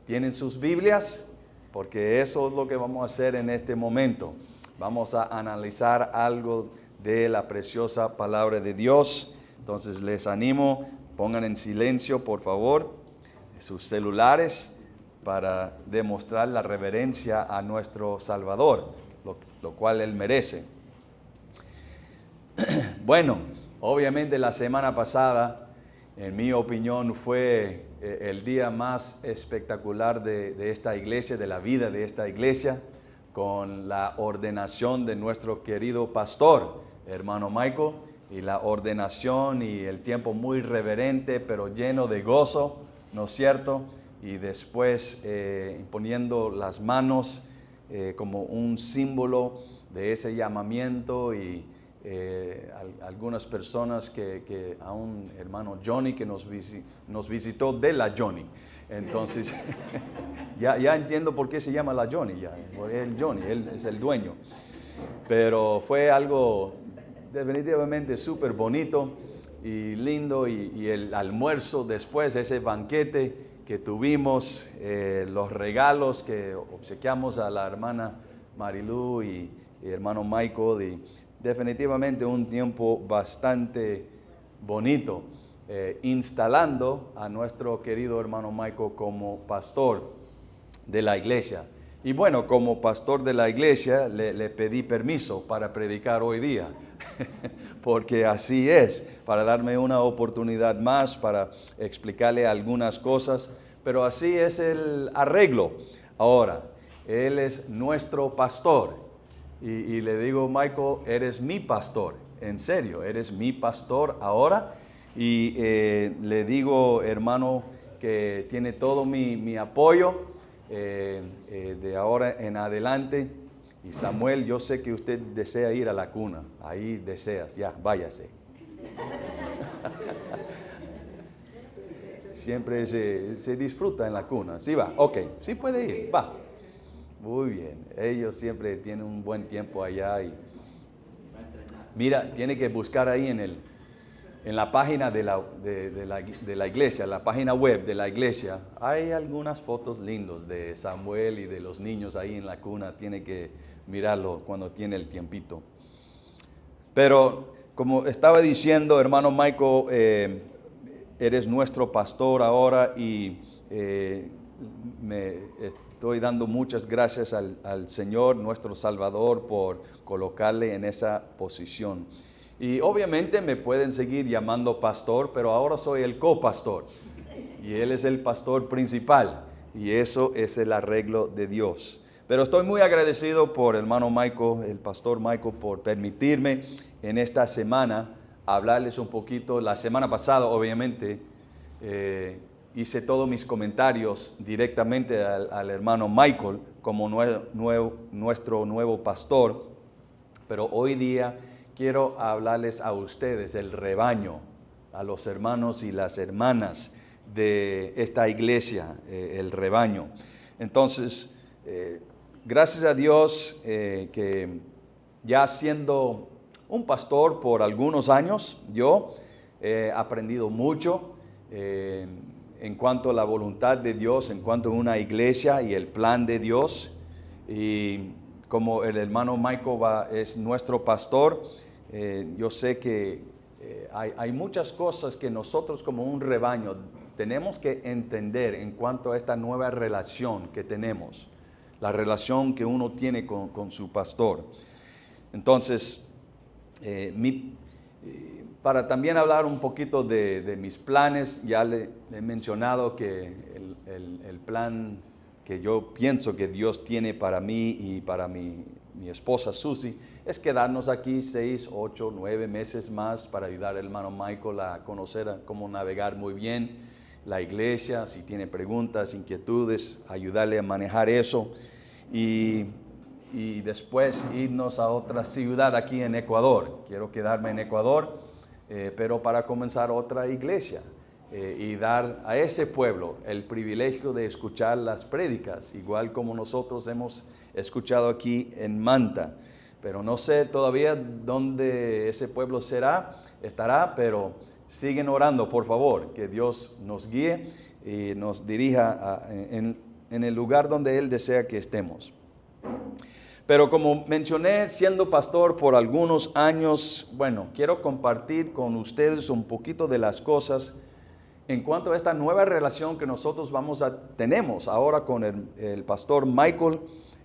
¿Tienen sus Biblias? Porque eso es lo que vamos a hacer en este momento. Vamos a analizar algo de la preciosa palabra de Dios. Entonces les animo, pongan en silencio, por favor, sus celulares para demostrar la reverencia a nuestro Salvador, lo cual Él merece. Bueno, obviamente la semana pasada, en mi opinión, fue el día más espectacular de esta iglesia, de la vida de esta iglesia, con la ordenación de nuestro querido pastor, hermano Michael, y la ordenación y el tiempo muy reverente, pero lleno de gozo, ¿no es cierto? Y después poniendo las manos como un símbolo de ese llamamiento y algunas personas que a un hermano Johnny que nos visitó de la Johnny. Entonces, ya entiendo por qué se llama la Johnny, ya, el Johnny, él es el dueño. Pero fue algo definitivamente súper bonito y lindo, y el almuerzo después, ese banquete que tuvimos, los regalos que obsequiamos a la hermana Marilú y hermano Michael, y definitivamente un tiempo bastante bonito, instalando a nuestro querido hermano Michael como pastor de la iglesia. Y bueno, como pastor de la iglesia le pedí permiso para predicar hoy día, porque así es, para darme una oportunidad más para explicarle algunas cosas, pero así es el arreglo. Ahora, Él es nuestro pastor y le digo, Michael, eres mi pastor, en serio, eres mi pastor ahora, y le digo, hermano, que tiene todo mi apoyo de ahora en adelante. Y Samuel, yo sé que usted desea ir a la cuna, ahí deseas, ya, váyase. Siempre se disfruta en la cuna, sí va, ok, sí puede ir, va. Muy bien, ellos siempre tienen un buen tiempo allá. Y mira, tiene que buscar ahí en la página de la iglesia, la página web de la iglesia, hay algunas fotos lindas de Samuel y de los niños ahí en la cuna. Tiene que mirarlo cuando tiene el tiempito. Pero como estaba diciendo, hermano Michael, eres nuestro pastor ahora, y me estoy dando muchas gracias al Señor, nuestro Salvador, por colocarle en esa posición. Y obviamente me pueden seguir llamando pastor, pero ahora soy el copastor y Él es el pastor principal, y eso es el arreglo de Dios. Pero estoy muy agradecido por hermano Michael, el pastor Michael, por permitirme en esta semana hablarles un poquito. La semana pasada, obviamente, hice todos mis comentarios directamente al hermano Michael como nuestro nuevo pastor, pero hoy día quiero hablarles a ustedes, el rebaño, a los hermanos y las hermanas de esta iglesia, el rebaño. Entonces, gracias a Dios que ya siendo un pastor por algunos años, yo he aprendido mucho en cuanto a la voluntad de Dios, en cuanto a una iglesia y el plan de Dios. Y como el hermano Michael es nuestro pastor, yo sé que hay muchas cosas que nosotros como un rebaño tenemos que entender en cuanto a esta nueva relación que tenemos, la relación que uno tiene con su pastor. Entonces, para también hablar un poquito de mis planes, ya le he mencionado que el plan que yo pienso que Dios tiene para mí y para mi esposa Susie es quedarnos aquí 6, 8, 9 meses más para ayudar al hermano Michael a conocer cómo navegar muy bien la iglesia, si tiene preguntas, inquietudes, ayudarle a manejar eso, y después irnos a otra ciudad aquí en Ecuador. Quiero quedarme en Ecuador, pero para comenzar otra iglesia y dar a ese pueblo el privilegio de escuchar las prédicas, igual como nosotros hemos escuchado aquí en Manta. Pero no sé todavía dónde ese pueblo estará, pero siguen orando, por favor, que Dios nos guíe y nos dirija en el lugar donde Él desea que estemos. Pero como mencioné, siendo pastor por algunos años, bueno, quiero compartir con ustedes un poquito de las cosas en cuanto a esta nueva relación que nosotros tenemos ahora con el pastor Michael,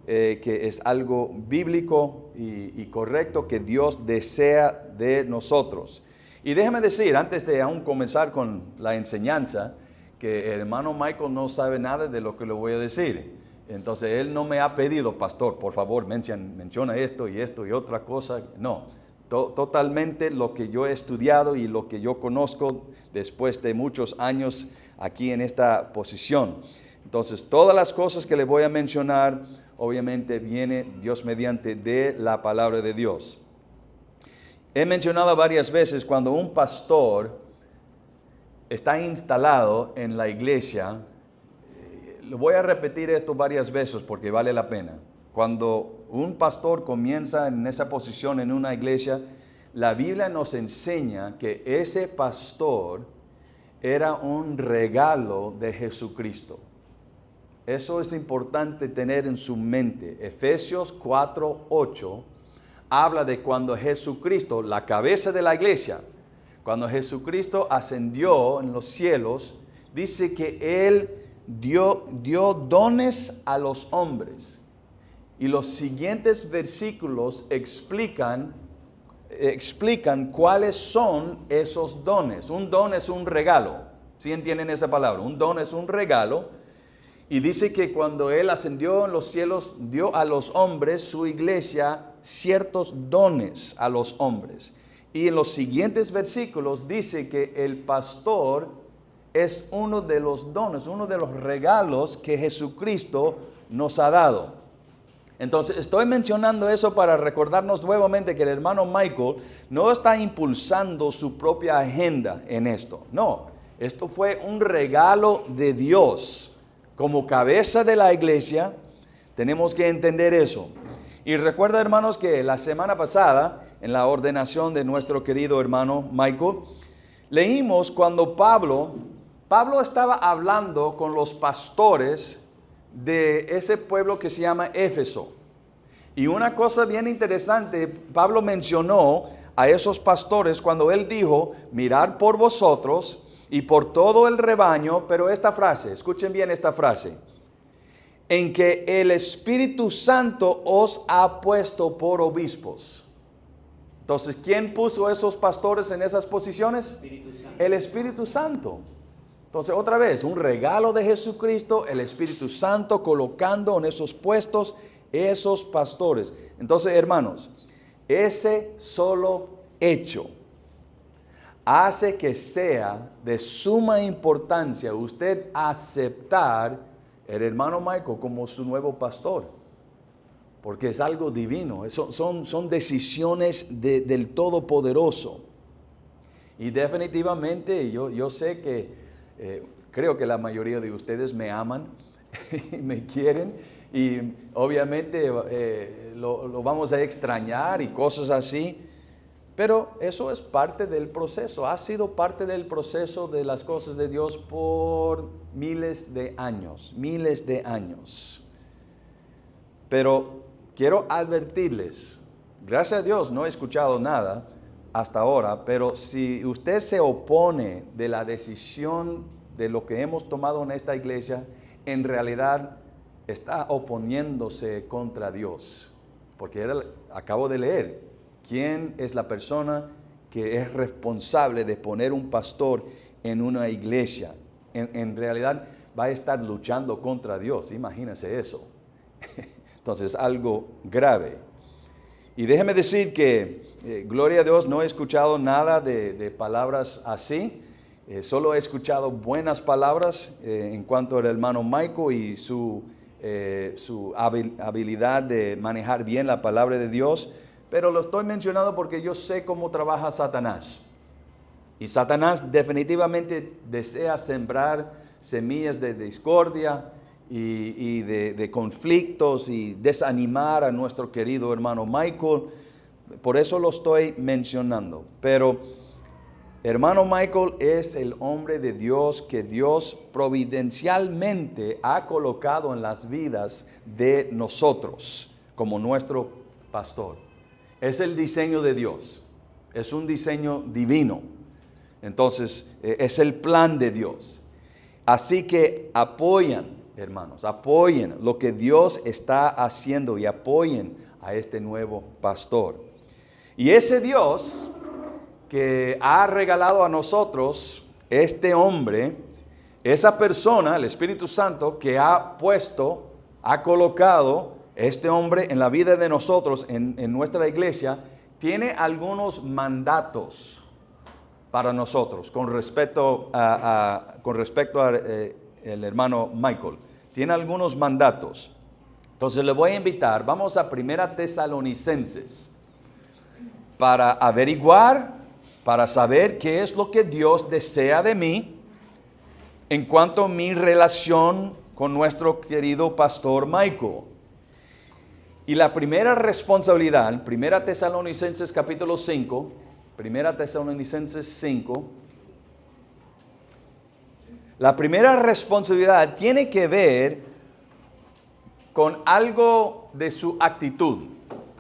que es algo bíblico y correcto que Dios desea de nosotros. Y déjame decir, antes de aún comenzar con la enseñanza, que el hermano Michael no sabe nada de lo que le voy a decir. Entonces, él no me ha pedido, pastor, por favor, menciona esto y otra cosa. No, totalmente lo que yo he estudiado y lo que yo conozco después de muchos años aquí en esta posición. Entonces, todas las cosas que le voy a mencionar, obviamente viene Dios mediante de la palabra de Dios. He mencionado varias veces cuando un pastor está instalado en la iglesia. Lo voy a repetir esto varias veces porque vale la pena. Cuando un pastor comienza en esa posición en una iglesia, la Biblia nos enseña que ese pastor era un regalo de Jesucristo. Eso es importante tener en su mente. Efesios 4:8 habla de cuando Jesucristo, la cabeza de la iglesia, cuando Jesucristo ascendió en los cielos, dice que Él dio dones a los hombres. Y los siguientes versículos explican cuáles son esos dones. Un don es un regalo. ¿Sí entienden esa palabra? Un don es un regalo. Y dice que cuando Él ascendió en los cielos, dio a los hombres, su iglesia, ciertos dones a los hombres. Y en los siguientes versículos dice que el pastor es uno de los dones, uno de los regalos que Jesucristo nos ha dado. Entonces, estoy mencionando eso para recordarnos nuevamente que el hermano Michael no está impulsando su propia agenda en esto. No, esto fue un regalo de Dios. Como cabeza de la iglesia, tenemos que entender eso. Y recuerda, hermanos, que la semana pasada, en la ordenación de nuestro querido hermano Michael, leímos cuando Pablo estaba hablando con los pastores de ese pueblo que se llama Éfeso. Y una cosa bien interesante, Pablo mencionó a esos pastores cuando él dijo, mirad por vosotros y por todo el rebaño, pero esta frase, escuchen bien esta frase, en que el Espíritu Santo os ha puesto por obispos. Entonces, ¿quién puso esos pastores en esas posiciones? El Espíritu Santo. Entonces, otra vez, un regalo de Jesucristo, el Espíritu Santo colocando en esos puestos esos pastores. Entonces, hermanos, ese solo hecho hace que sea de suma importancia usted aceptar el hermano Michael como su nuevo pastor, porque es algo divino, son decisiones del Todopoderoso. Y definitivamente yo sé que creo que la mayoría de ustedes me aman y me quieren, y obviamente lo vamos a extrañar y cosas así, pero eso es parte del proceso, ha sido parte del proceso de las cosas de Dios por miles de años. Pero quiero advertirles, gracias a Dios no he escuchado nada hasta ahora, pero si usted se opone de la decisión de lo que hemos tomado en esta iglesia, en realidad está oponiéndose contra Dios, porque acabo de leer, ¿quién es la persona que es responsable de poner un pastor en una iglesia? En realidad va a estar luchando contra Dios, imagínense eso. Entonces, algo grave. Y déjeme decir que, gloria a Dios, no he escuchado nada de palabras así. Solo he escuchado buenas palabras en cuanto al hermano Michael y su habilidad de manejar bien la palabra de Dios. Pero lo estoy mencionando porque yo sé cómo trabaja Satanás. Y Satanás definitivamente desea sembrar semillas de discordia y de conflictos y desanimar a nuestro querido hermano Michael. Por eso lo estoy mencionando. Pero Hermano Michael es el hombre de Dios que Dios providencialmente ha colocado en las vidas de nosotros como nuestro pastor. Es el diseño de Dios, es un diseño divino. Entonces, es el plan de Dios. Así que apoyan, hermanos, apoyen lo que Dios está haciendo y apoyen a este nuevo pastor. Y ese Dios que ha regalado a nosotros este hombre, esa persona, el Espíritu Santo, que ha puesto, ha colocado este hombre en la vida de nosotros, en nuestra iglesia, tiene algunos mandatos para nosotros con respecto al hermano Michael. Tiene algunos mandatos. Entonces le voy a invitar, vamos a 1 Tesalonicenses para averiguar, para saber qué es lo que Dios desea de mí en cuanto a mi relación con nuestro querido pastor Michael. Y la primera responsabilidad, 1 Tesalonicenses capítulo 5, 1 Tesalonicenses 5, la primera responsabilidad tiene que ver con algo de su actitud.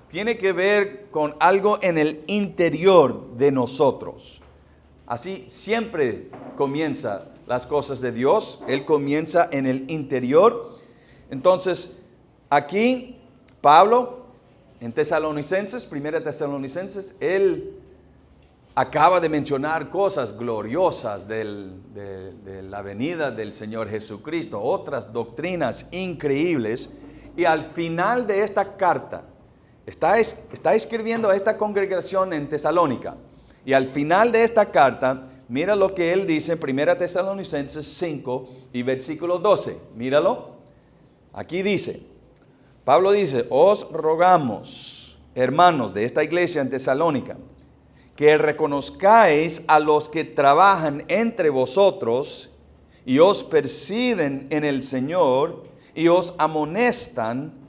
Tiene que ver con algo en el interior de nosotros. Así siempre comienza las cosas de Dios. Él comienza en el interior. Entonces, aquí Pablo, en Tesalonicenses, 1 Tesalonicenses, él acaba de mencionar cosas gloriosas de la venida del Señor Jesucristo, otras doctrinas increíbles. Y al final de esta carta, está escribiendo a esta congregación en Tesalónica. Y al final de esta carta, mira lo que él dice en 1 Tesalonicenses 5 y versículo 12. Míralo. Aquí dice, Pablo dice, os rogamos, hermanos de esta iglesia en Tesalónica, que reconozcáis a los que trabajan entre vosotros y os presiden en el Señor y os amonestan,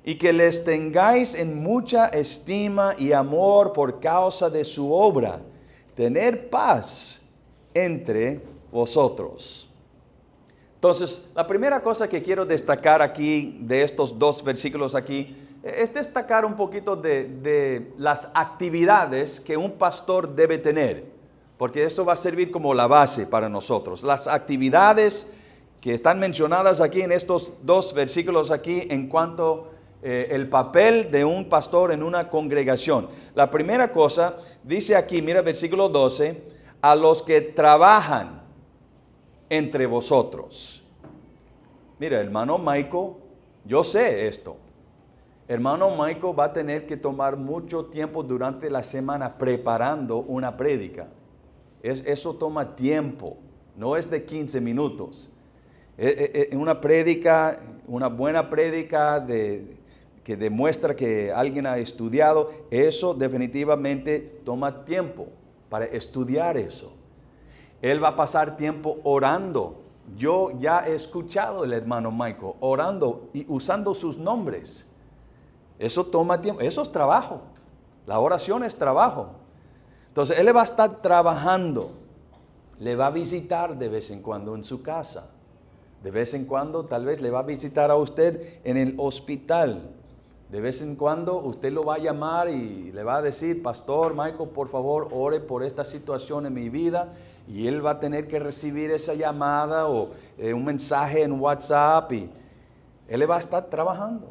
y que les tengáis en mucha estima y amor por causa de su obra, tener paz entre vosotros. Entonces, la primera cosa que quiero destacar aquí, de estos dos versículos aquí, es destacar un poquito de las actividades que un pastor debe tener, porque eso va a servir como la base para nosotros. Las actividades que están mencionadas aquí en estos dos versículos aquí en cuanto el papel de un pastor en una congregación. La primera cosa, dice aquí, mira versículo 12, a los que trabajan entre vosotros. Mira, hermano Michael, yo sé esto. Hermano Michael va a tener que tomar mucho tiempo durante la semana preparando una prédica. Eso toma tiempo, no es de 15 minutos. Una prédica, una buena prédica que demuestra que alguien ha estudiado, eso definitivamente toma tiempo para estudiar eso. Él va a pasar tiempo orando. Yo ya he escuchado al hermano Michael orando y usando sus nombres. Eso toma tiempo, eso es trabajo. La oración es trabajo. Entonces, él va a estar trabajando. Le va a visitar de vez en cuando en su casa. De vez en cuando tal vez le va a visitar a usted en el hospital. De vez en cuando usted lo va a llamar y le va a decir, Pastor Michael, por favor, ore por esta situación en mi vida. Y él va a tener que recibir esa llamada o un mensaje en WhatsApp y él va a estar trabajando.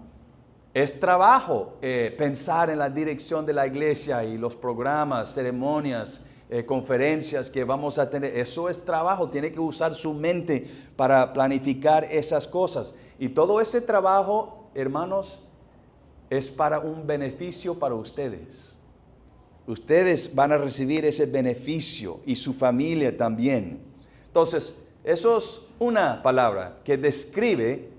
Es trabajo pensar en la dirección de la iglesia y los programas, ceremonias, conferencias que vamos a tener. Eso es trabajo, tiene que usar su mente para planificar esas cosas. Y todo ese trabajo, hermanos, es para un beneficio para ustedes. Ustedes van a recibir ese beneficio y su familia también. Entonces, eso es una palabra que describe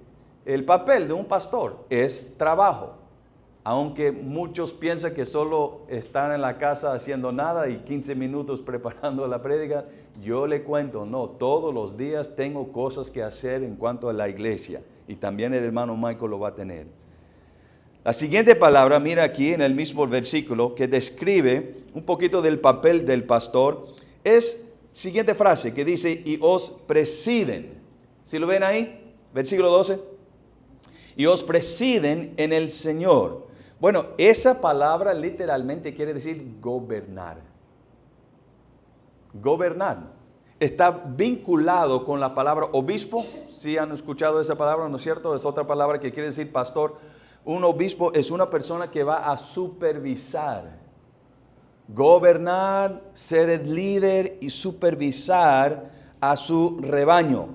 el papel de un pastor, es trabajo. Aunque muchos piensan que solo están en la casa haciendo nada y 15 minutos preparando la prédica, yo le cuento, no, todos los días tengo cosas que hacer en cuanto a la iglesia. Y también el hermano Michael lo va a tener. La siguiente palabra, mira aquí en el mismo versículo, que describe un poquito del papel del pastor, es siguiente frase que dice, y os presiden. ¿Sí lo ven ahí? Versículo 12. Y os presiden en el Señor. Bueno, esa palabra literalmente quiere decir gobernar. Gobernar. Está vinculado con la palabra obispo. ¿Sí han escuchado esa palabra, no es cierto? Es otra palabra que quiere decir pastor. Un obispo es una persona que va a supervisar. Gobernar, ser el líder y supervisar a su rebaño.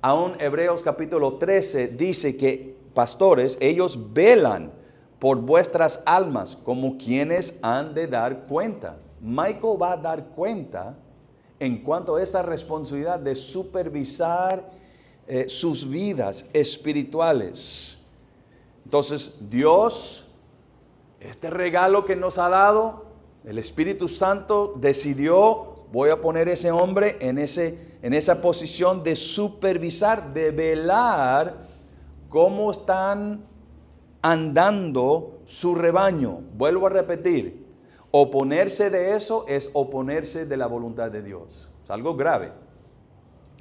Aún Hebreos capítulo 13 dice que pastores, ellos velan por vuestras almas como quienes han de dar cuenta. Michael va a dar cuenta en cuanto a esa responsabilidad de supervisar sus vidas espirituales. Entonces, Dios, este regalo que nos ha dado, el Espíritu Santo decidió, voy a poner ese hombre en esa posición de supervisar, de velar cómo están andando su rebaño. Vuelvo a repetir, oponerse de eso es oponerse de la voluntad de Dios. Es algo grave,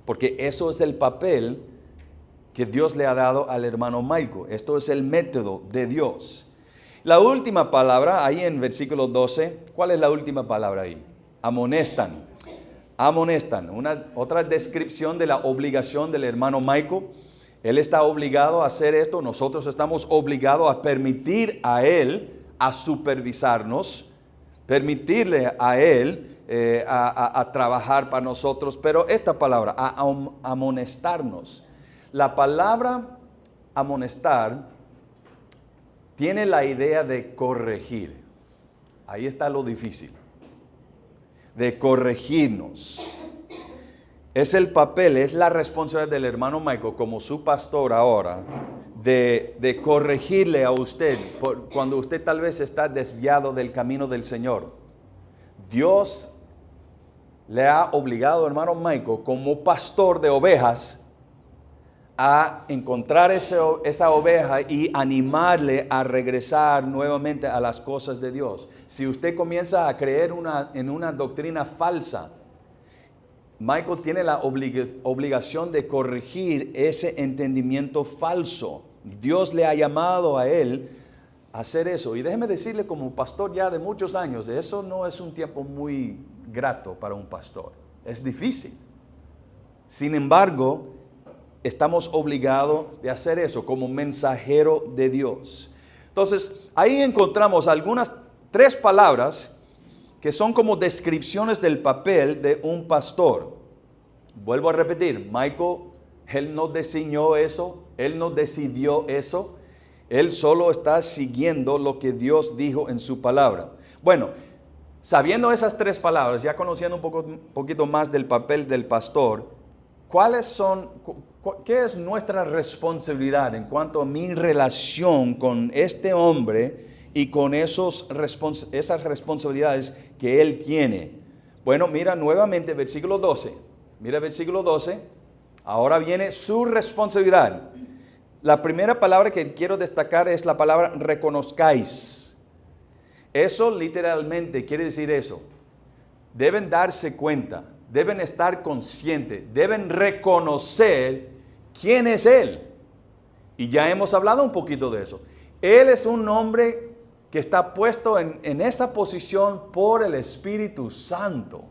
porque eso es el papel que Dios le ha dado al hermano Michael. Esto es el método de Dios. La última palabra, ahí en versículo 12, ¿cuál es la última palabra ahí? Amonestan. Amonestan, otra descripción de la obligación del hermano Michael. Él está obligado a hacer esto, nosotros estamos obligados a permitir a él a supervisarnos, permitirle a él a trabajar para nosotros, pero esta palabra, amonestarnos, la palabra amonestar tiene la idea de corregir. Ahí está lo difícil, de corregirnos. Es el papel, es la responsabilidad del hermano Michael como su pastor ahora de corregirle a usted cuando usted tal vez está desviado del camino del Señor. Dios le ha obligado, hermano Michael, como pastor de ovejas, a encontrar esa oveja y animarle a regresar nuevamente a las cosas de Dios. Si usted comienza a creer en una doctrina falsa, Michael tiene la obligación de corregir ese entendimiento falso. Dios le ha llamado a él a hacer eso. Y déjeme decirle, como pastor ya de muchos años, eso no es un tiempo muy grato para un pastor. Es difícil. Sin embargo, estamos obligados de hacer eso como mensajero de Dios. Entonces, ahí encontramos tres palabras que son como descripciones del papel de un pastor. Vuelvo a repetir, Michael, él no diseñó eso, él no decidió eso, él solo está siguiendo lo que Dios dijo en su palabra. Bueno, sabiendo esas tres palabras, ya conociendo un poquito más del papel del pastor, ¿qué es nuestra responsabilidad en cuanto a mi relación con este hombre y con esas responsabilidades que él tiene? Bueno, mira nuevamente versículo 12. Mira versículo 12. Ahora viene su responsabilidad. La primera palabra que quiero destacar es la palabra reconozcáis. Eso literalmente quiere decir eso. Deben darse cuenta, deben estar conscientes, deben reconocer quién es Él. Y ya hemos hablado un poquito de eso. Él es un hombre que está puesto en esa posición por el Espíritu Santo.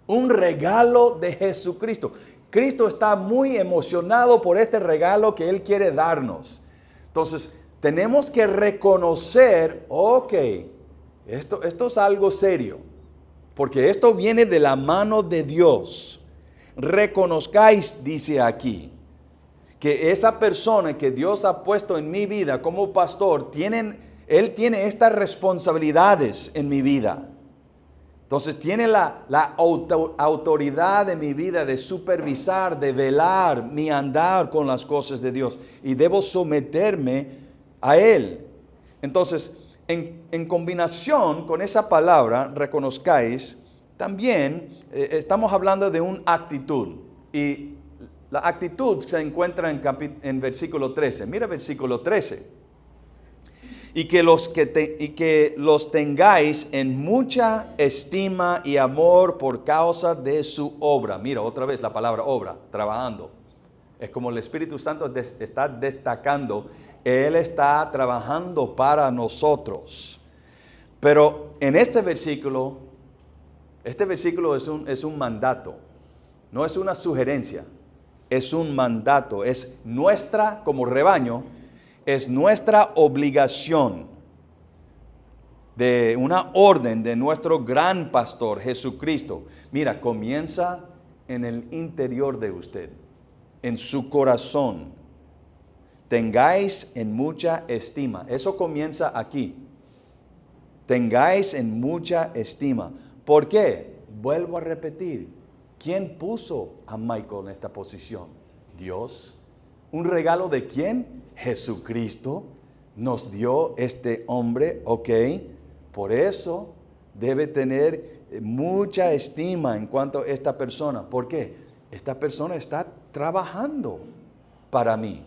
Un regalo de Jesucristo. Cristo está muy emocionado por este regalo que Él quiere darnos. Entonces, tenemos que reconocer, ok, esto es algo serio, porque esto viene de la mano de Dios. Reconozcáis, dice aquí, que esa persona que Dios ha puesto en mi vida como pastor, Él tiene estas responsabilidades en mi vida. Entonces tiene la autoridad de mi vida de supervisar, de velar mi andar con las cosas de Dios. Y debo someterme a Él. Entonces, en combinación con esa palabra, reconozcáis, también estamos hablando de una actitud. Y la actitud se encuentra en versículo 13. Mira versículo 13. y que los tengáis en mucha estima y amor por causa de su obra. Mira, otra vez la palabra obra, trabajando. Es como el Espíritu Santo está destacando, Él está trabajando para nosotros. Pero en este versículo es un mandato, no es una sugerencia, es un mandato, es nuestra, como rebaño, es nuestra obligación, de una orden de nuestro gran pastor Jesucristo. Mira, comienza en el interior de usted, en su corazón. Tengáis en mucha estima. Eso comienza aquí. Tengáis en mucha estima. ¿Por qué? Vuelvo a repetir. ¿Quién puso a Michael en esta posición? Dios. ¿Un regalo de quién? Jesucristo nos dio este hombre, ok. Por eso debe tener mucha estima en cuanto a esta persona. ¿Por qué? Esta persona está trabajando para mí.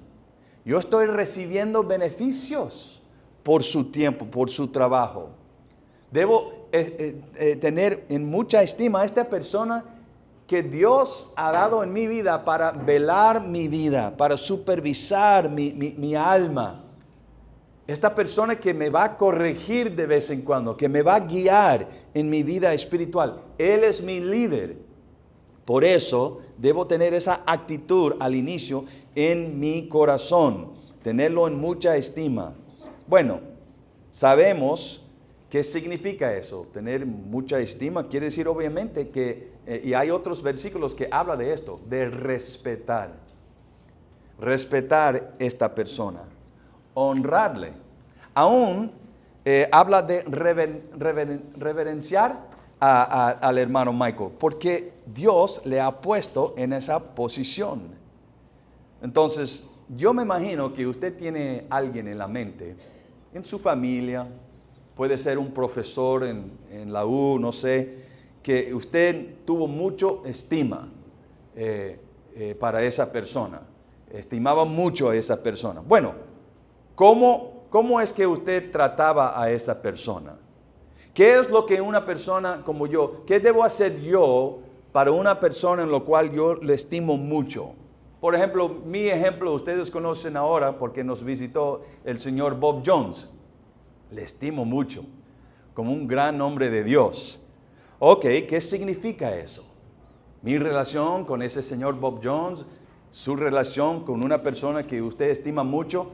Yo estoy recibiendo beneficios por su tiempo, por su trabajo. Debo tener en mucha estima a esta persona que Dios ha dado en mi vida para velar mi vida, para supervisar mi alma. Esta persona que me va a corregir de vez en cuando, que me va a guiar en mi vida espiritual. Él es mi líder. Por eso debo tener esa actitud al inicio en mi corazón, tenerlo en mucha estima. Bueno, sabemos qué significa eso, tener mucha estima. Quiere decir obviamente que, y hay otros versículos que habla de esto, de respetar esta persona, honrarle. Aún habla de reverenciar al hermano Michael, porque Dios le ha puesto en esa posición. Entonces, yo me imagino que usted tiene alguien en la mente, en su familia, puede ser un profesor en la U, no sé, que usted tuvo mucho estima para esa persona, estimaba mucho a esa persona. Bueno, ¿cómo es que usted trataba a esa persona? ¿Qué es lo que una persona como yo, qué debo hacer yo para una persona en la cual yo le estimo mucho? Por ejemplo, mi ejemplo, ustedes conocen ahora porque nos visitó el señor Bob Jones. Le estimo mucho, como un gran hombre de Dios. Ok, ¿qué significa eso? Mi relación con ese señor Bob Jones, su relación con una persona que usted estima mucho,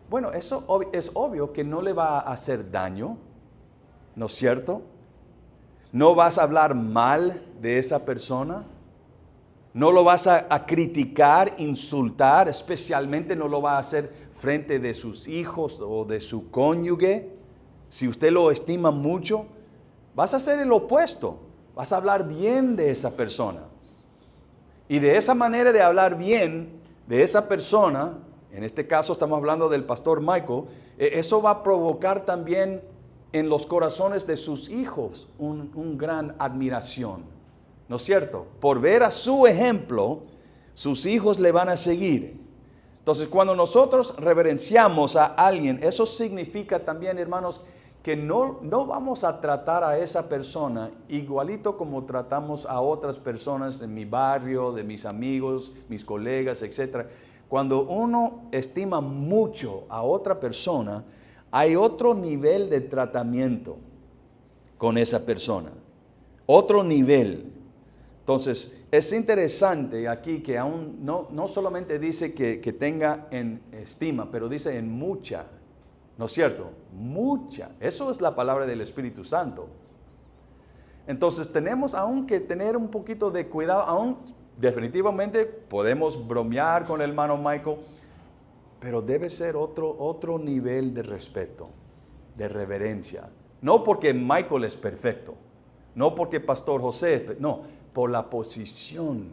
bueno, eso es obvio que no le va a hacer daño. ¿No es cierto? ¿No vas a hablar mal de esa persona? ¿No lo vas a criticar, insultar? Especialmente no lo va a hacer frente de sus hijos o de su cónyuge. Si usted lo estima mucho, vas a hacer el opuesto. Vas a hablar bien de esa persona. Y de esa manera de hablar bien de esa persona, en este caso estamos hablando del pastor Michael, eso va a provocar también en los corazones de sus hijos un gran admiración, ¿no es cierto? Por ver a su ejemplo, sus hijos le van a seguir. Entonces, cuando nosotros reverenciamos a alguien, eso significa también, hermanos, que no vamos a tratar a esa persona igualito como tratamos a otras personas en mi barrio, de mis amigos, mis colegas, etc. Cuando uno estima mucho a otra persona, hay otro nivel de tratamiento con esa persona, otro nivel. Entonces, es interesante aquí que aún no solamente dice que tenga en estima, pero dice en mucha, ¿no es cierto? Mucha. Eso es la palabra del Espíritu Santo. Entonces, tenemos aún que tener un poquito de cuidado, aún definitivamente podemos bromear con el hermano Michael, pero debe ser otro nivel de respeto, de reverencia. No porque Michael es perfecto, no porque Pastor José es perfecto, no, por la posición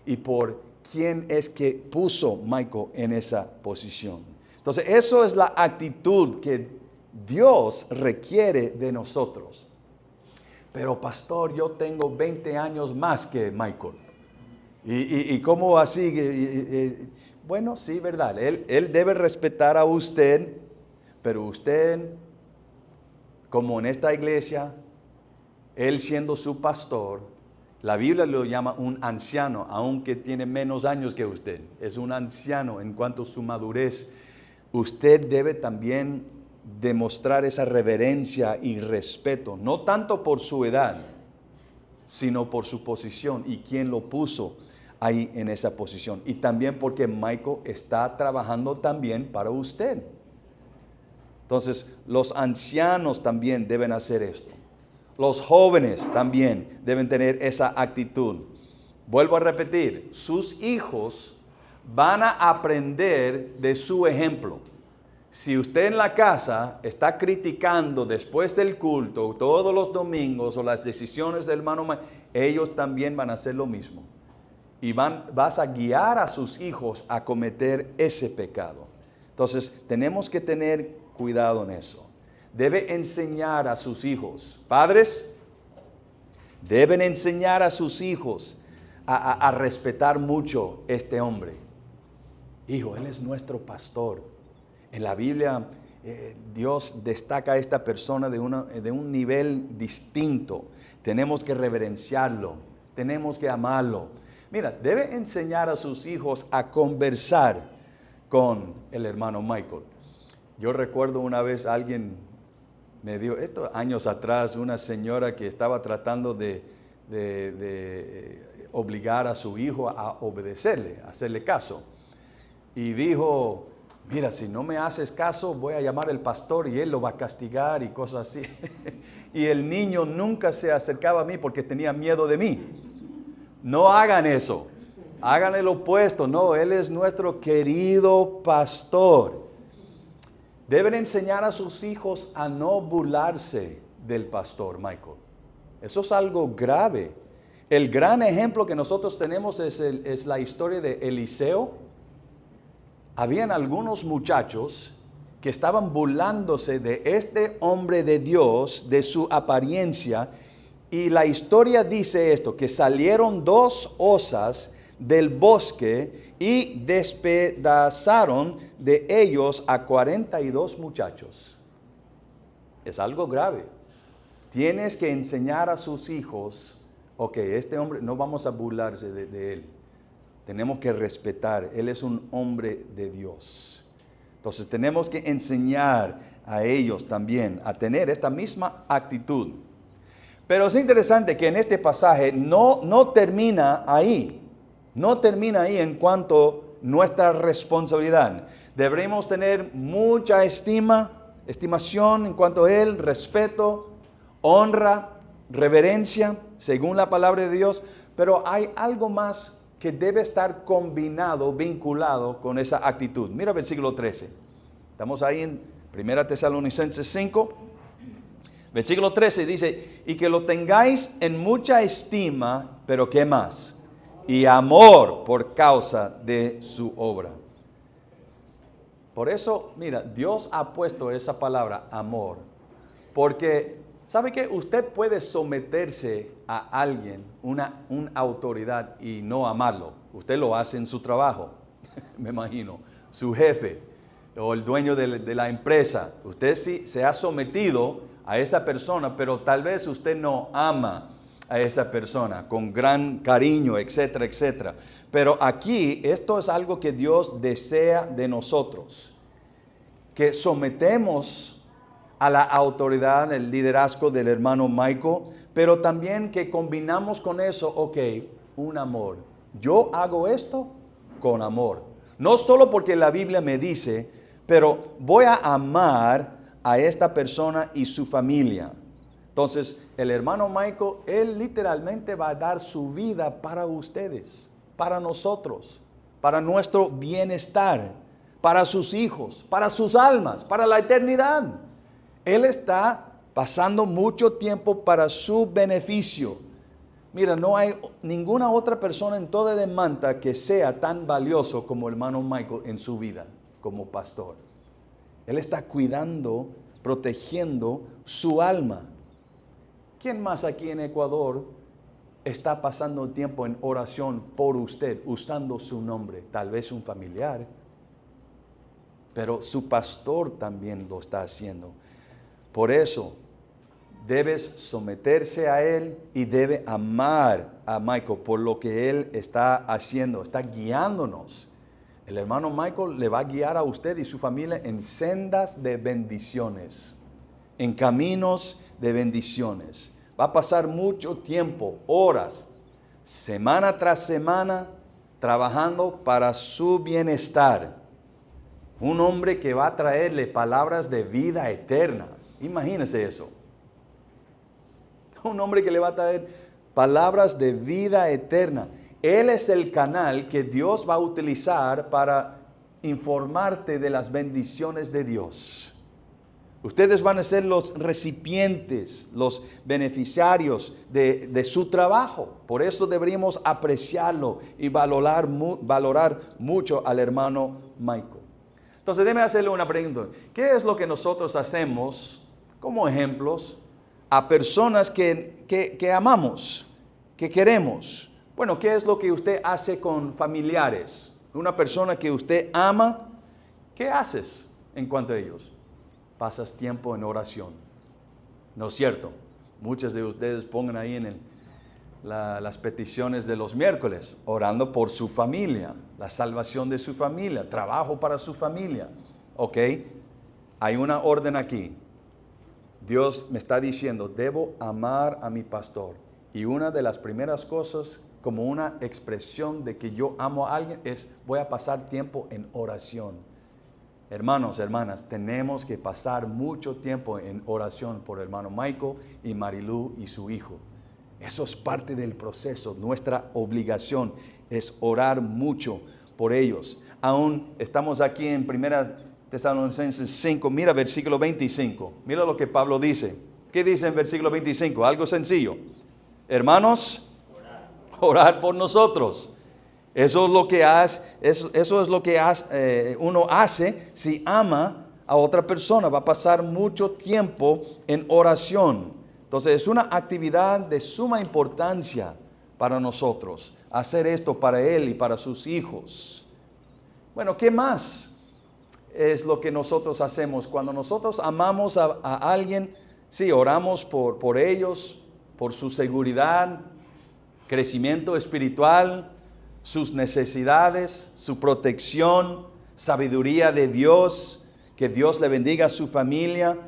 y por quién es que puso Michael en esa posición. Entonces, eso es la actitud que Dios requiere de nosotros. Pero pastor, yo tengo 20 años más que Michael. ¿Y cómo así? Bueno, sí, verdad. Él debe respetar a usted Pero usted, como en esta iglesia, él siendo su pastor, la Biblia lo llama un anciano, aunque tiene menos años que usted. Es un anciano en cuanto a su madurez. Usted debe también demostrar esa reverencia y respeto, no tanto por su edad, sino por su posición y quién lo puso ahí en esa posición. Y también porque Michael está trabajando también para usted. Entonces, los ancianos también deben hacer esto. Los jóvenes también deben tener esa actitud. Vuelvo a repetir, sus hijos van a aprender de su ejemplo. Si usted en la casa está criticando después del culto, todos los domingos, o las decisiones del hermano, ellos también van a hacer lo mismo. Y vas a guiar a sus hijos a cometer ese pecado. Entonces, tenemos que tener cuidado en eso. Debe enseñar a sus hijos. Padres, deben enseñar a sus hijos a respetar mucho este hombre. Hijo, él es nuestro pastor. En la Biblia, Dios destaca a esta persona de un nivel distinto. Tenemos que reverenciarlo, tenemos que amarlo. Mira, debe enseñar a sus hijos a conversar con el hermano Michael. Yo recuerdo una vez alguien me dio, esto años atrás, una señora que estaba tratando de obligar a su hijo a obedecerle, a hacerle caso. Y dijo, mira, si no me haces caso, voy a llamar al pastor y él lo va a castigar y cosas así. Y el niño nunca se acercaba a mí porque tenía miedo de mí. No hagan eso, hagan el opuesto. No, él es nuestro querido pastor. Deben enseñar a sus hijos a no burlarse del pastor Michael. Eso es algo grave. El gran ejemplo que nosotros tenemos es la historia de Eliseo. Habían algunos muchachos que estaban burlándose de este hombre de Dios, de su apariencia, y la historia dice esto, que salieron 2 osas del bosque y despedazaron de ellos a 42 muchachos. Es algo grave. Tienes que enseñar a sus hijos, ok, este hombre, no vamos a burlarse de él. Tenemos que respetar, él es un hombre de Dios. Entonces tenemos que enseñar a ellos también a tener esta misma actitud. Pero es interesante que en este pasaje no termina ahí. No termina ahí en cuanto a nuestra responsabilidad. Deberemos tener mucha estimación en cuanto a él, respeto, honra, reverencia, según la palabra de Dios. Pero hay algo más que debe estar combinado, vinculado con esa actitud. Mira versículo 13. Estamos ahí en 1 Tesalonicenses 5. Versículo 13 dice, y que lo tengáis en mucha estima, pero ¿qué más? Y amor por causa de su obra. Por eso, mira, Dios ha puesto esa palabra, amor, porque, ¿sabe qué? Usted puede someterse a alguien, una autoridad, y no amarlo. Usted lo hace en su trabajo, me imagino, su jefe o el dueño de la empresa. Usted sí se ha sometido a esa persona, pero tal vez usted no ama a esa persona con gran cariño, etcétera, etcétera. Pero aquí esto es algo que Dios desea de nosotros, que sometemos a la autoridad, el liderazgo del hermano Michael, pero también que combinamos con eso, ok, un amor. Yo hago esto con amor. No solo porque la Biblia me dice, pero voy a amar a esta persona y su familia. Entonces, el hermano Michael, él literalmente va a dar su vida para ustedes, para nosotros, para nuestro bienestar, para sus hijos, para sus almas, para la eternidad. Él está pasando mucho tiempo para su beneficio. Mira, no hay ninguna otra persona en toda Demanta que sea tan valioso como el hermano Michael en su vida como pastor. Él está cuidando, protegiendo su alma. ¿Quién más aquí en Ecuador está pasando tiempo en oración por usted, usando su nombre? Tal vez un familiar. pero su pastor también lo está haciendo. Por eso, debes someterse a él y debe amar a Michael por lo que él está haciendo, está guiándonos. El hermano Michael le va a guiar a usted y su familia en sendas de bendiciones, en caminos de bendiciones. Va a pasar mucho tiempo, horas, semana tras semana, trabajando para su bienestar. Un hombre que va a traerle palabras de vida eterna. Imagínese eso. Un hombre que le va a traer palabras de vida eterna. Él es el canal que Dios va a utilizar para informarte de las bendiciones de Dios. Ustedes van a ser los recipientes, los beneficiarios de su trabajo. Por eso deberíamos apreciarlo y valorar mucho al hermano Michael. Entonces, déjeme hacerle una pregunta. ¿Qué es lo que nosotros hacemos como ejemplos a personas que amamos, que queremos? Bueno, ¿qué es lo que usted hace con familiares? Una persona que usted ama, ¿qué haces en cuanto a ellos? Pasas tiempo en oración. ¿No es cierto? Muchos de ustedes pongan ahí en las peticiones de los miércoles, orando por su familia, la salvación de su familia, trabajo para su familia. ¿Ok? Hay una orden aquí. Dios me está diciendo, debo amar a mi pastor. Y una de las primeras cosas, como una expresión de que yo amo a alguien, es voy a pasar tiempo en oración. Hermanos, hermanas, tenemos que pasar mucho tiempo en oración por el hermano Michael y Marilú y su hijo. Eso es parte del proceso. Nuestra obligación es orar mucho por ellos. Aún estamos aquí en 1 Tesalonicenses 5, mira versículo 25. Mira lo que Pablo dice. ¿Qué dice en versículo 25? Algo sencillo. Hermanos, orar por nosotros. Eso es lo que uno hace si ama a otra persona. Va a pasar mucho tiempo en oración. Entonces es una actividad de suma importancia para nosotros. Hacer esto para él y para sus hijos. Bueno, ¿qué más es lo que nosotros hacemos? Cuando nosotros amamos a alguien, sí, oramos por ellos, por su seguridad, crecimiento espiritual, sus necesidades, su protección, sabiduría de Dios, que Dios le bendiga a su familia.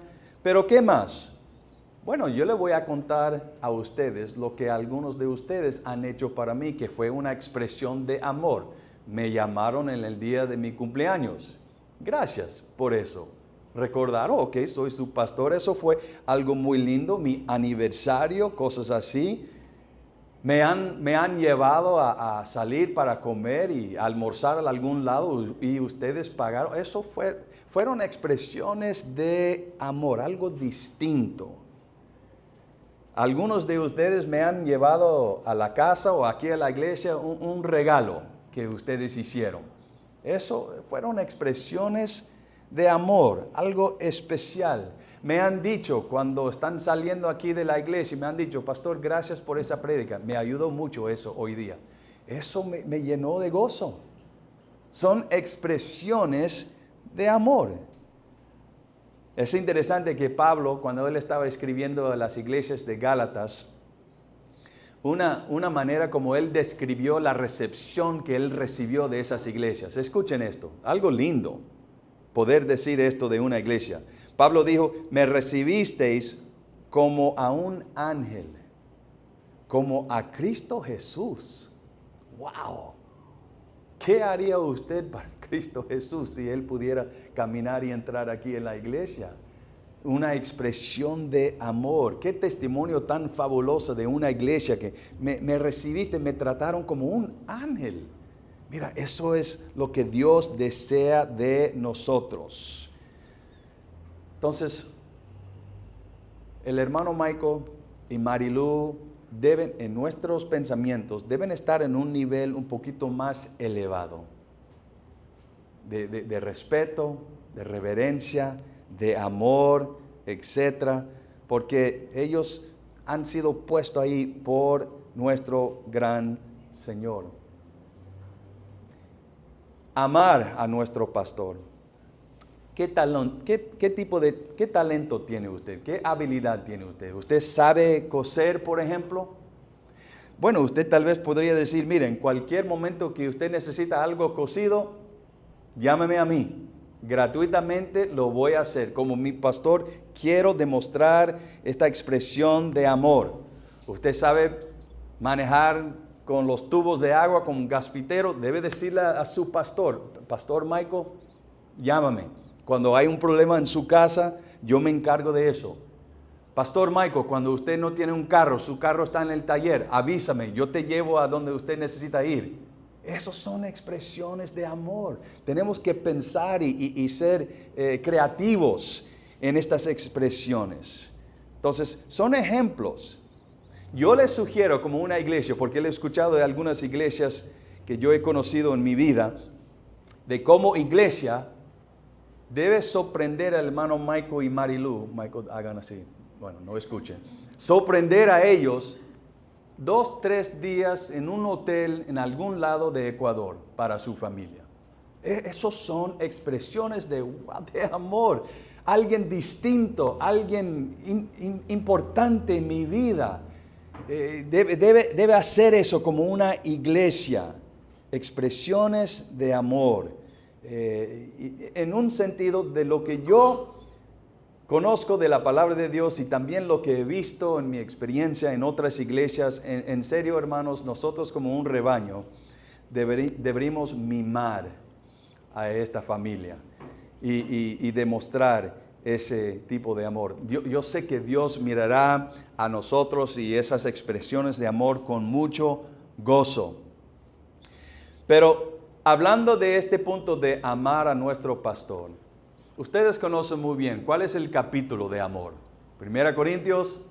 Pero ¿qué más? Bueno, yo le voy a contar a ustedes lo que algunos de ustedes han hecho para mí, que fue una expresión de amor. Me llamaron en el día de mi cumpleaños. Gracias por eso. Recordaron, ok, soy su pastor. Eso fue algo muy lindo, mi aniversario, cosas así. Me han llevado a salir para comer y almorzar a algún lado y ustedes pagaron. Eso fueron expresiones de amor, algo distinto. Algunos de ustedes me han llevado a la casa o aquí a la iglesia un regalo que ustedes hicieron. Eso fueron expresiones de amor, algo especial. Me han dicho cuando están saliendo aquí de la iglesia, me han dicho, pastor, gracias por esa prédica. Me ayudó mucho eso hoy día. Eso me llenó de gozo. Son expresiones de amor. Es interesante que Pablo, cuando él estaba escribiendo a las iglesias de Gálatas, una manera como él describió la recepción que él recibió de esas iglesias. Escuchen esto, algo lindo, poder decir esto de una iglesia. Pablo dijo, me recibisteis como a un ángel, como a Cristo Jesús. ¡Wow! ¿Qué haría usted para Cristo Jesús si Él pudiera caminar y entrar aquí en la iglesia? Una expresión de amor. Qué testimonio tan fabuloso de una iglesia que me recibiste, me trataron como un ángel. Mira, eso es lo que Dios desea de nosotros. Entonces, el hermano Michael y Marilú deben, en nuestros pensamientos, deben estar en un nivel un poquito más elevado. De respeto, de reverencia, de amor, etcétera, porque ellos han sido puestos ahí por nuestro gran Señor. Amar a nuestro pastor. ¿Qué talento tiene usted? ¿Qué habilidad tiene usted? ¿Usted sabe coser, por ejemplo? Bueno, usted tal vez podría decir, mire, en cualquier momento que usted necesita algo cosido, llámeme a mí. Gratuitamente lo voy a hacer. Como mi pastor, quiero demostrar esta expresión de amor. Usted sabe manejar con los tubos de agua, con un gasfitero, debe decirle a su pastor, Pastor Michael, llámame. Cuando hay un problema en su casa, yo me encargo de eso. Pastor Michael, cuando usted no tiene un carro, su carro está en el taller, avísame, yo te llevo a donde usted necesita ir. Esas son expresiones de amor. Tenemos que pensar y ser creativos en estas expresiones. Entonces, son ejemplos. Yo les sugiero como una iglesia, porque he escuchado de algunas iglesias que yo he conocido en mi vida, de cómo iglesia debe sorprender al hermano Michael y Marilu. Michael, hagan así. Bueno, no escuchen. Sorprender a ellos 2-3 días en un hotel en algún lado de Ecuador para su familia. Esos son expresiones de amor. Alguien distinto, alguien importante en mi vida. Debe hacer eso como una iglesia. Expresiones de amor. En un sentido de lo que yo conozco de la palabra de Dios y también lo que he visto en mi experiencia en otras iglesias. En serio, hermanos, nosotros como un rebaño deberíamos mimar a esta familia y demostrar ese tipo de amor. Yo sé que Dios mirará a nosotros y esas expresiones de amor con mucho gozo. Pero hablando de este punto de amar a nuestro pastor, ustedes conocen muy bien cuál es el capítulo de amor. 1 Corintios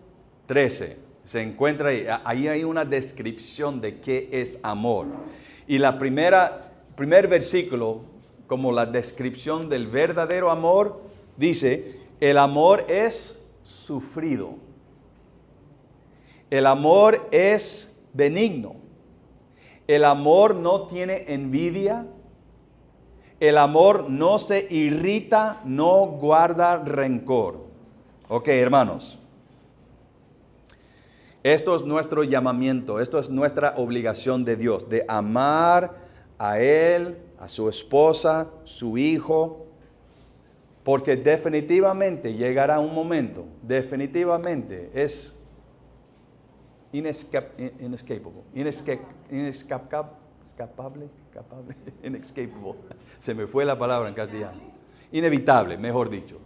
13. Se encuentra ahí. Ahí hay una descripción de qué es amor. Y primer versículo, como la descripción del verdadero amor, dice, el amor es sufrido. El amor es benigno. El amor no tiene envidia. El amor no se irrita, no guarda rencor. Ok, hermanos. Esto es nuestro llamamiento, esto es nuestra obligación de Dios, de amar a Él, a su esposa, su hijo, porque definitivamente llegará un momento, definitivamente es inescapable. Se me fue la palabra en castellano. Inevitable, mejor dicho.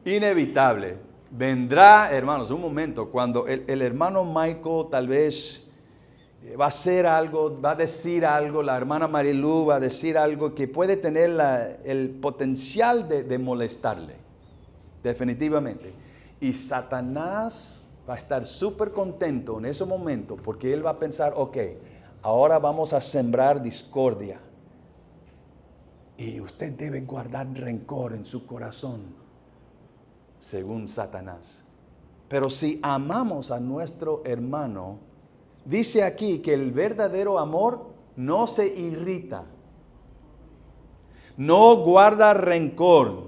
Inevitable. Vendrá, hermanos, un momento cuando el hermano Michael tal vez va a hacer algo, va a decir algo, la hermana Marilu va a decir algo que puede tener el potencial de molestarle. Definitivamente. Y Satanás va a estar súper contento en ese momento porque él va a pensar, ok, ahora vamos a sembrar discordia. Y usted debe guardar rencor en su corazón, según Satanás. Pero si amamos a nuestro hermano, dice aquí que el verdadero amor no se irrita, no guarda rencor,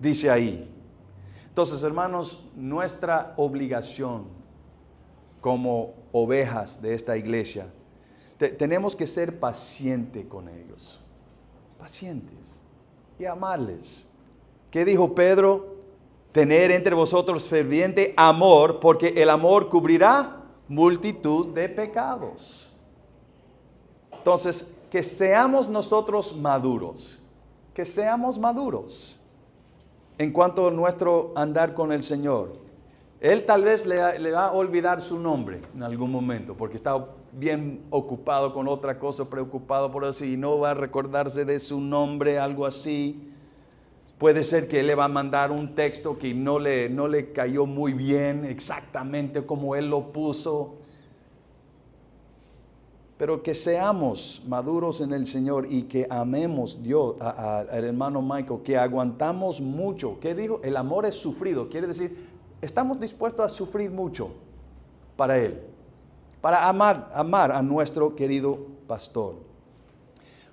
dice ahí. Entonces, hermanos, nuestra obligación como ovejas de esta iglesia, tenemos que ser pacientes con ellos, pacientes y amarles. ¿Qué dijo Pedro? Tener entre vosotros ferviente amor, porque el amor cubrirá multitud de pecados. Entonces, que seamos nosotros maduros, que seamos maduros en cuanto a nuestro andar con el Señor. Él tal vez le va a olvidar su nombre en algún momento, porque está bien ocupado con otra cosa, preocupado por eso, y no va a recordarse de su nombre, algo así. Puede ser que él le va a mandar un texto que no le cayó muy bien, exactamente como él lo puso. Pero que seamos maduros en el Señor y que amemos Dios, al hermano Michael, que aguantamos mucho. ¿Qué dijo? El amor es sufrido. Quiere decir, estamos dispuestos a sufrir mucho para Él, para amar a nuestro querido pastor.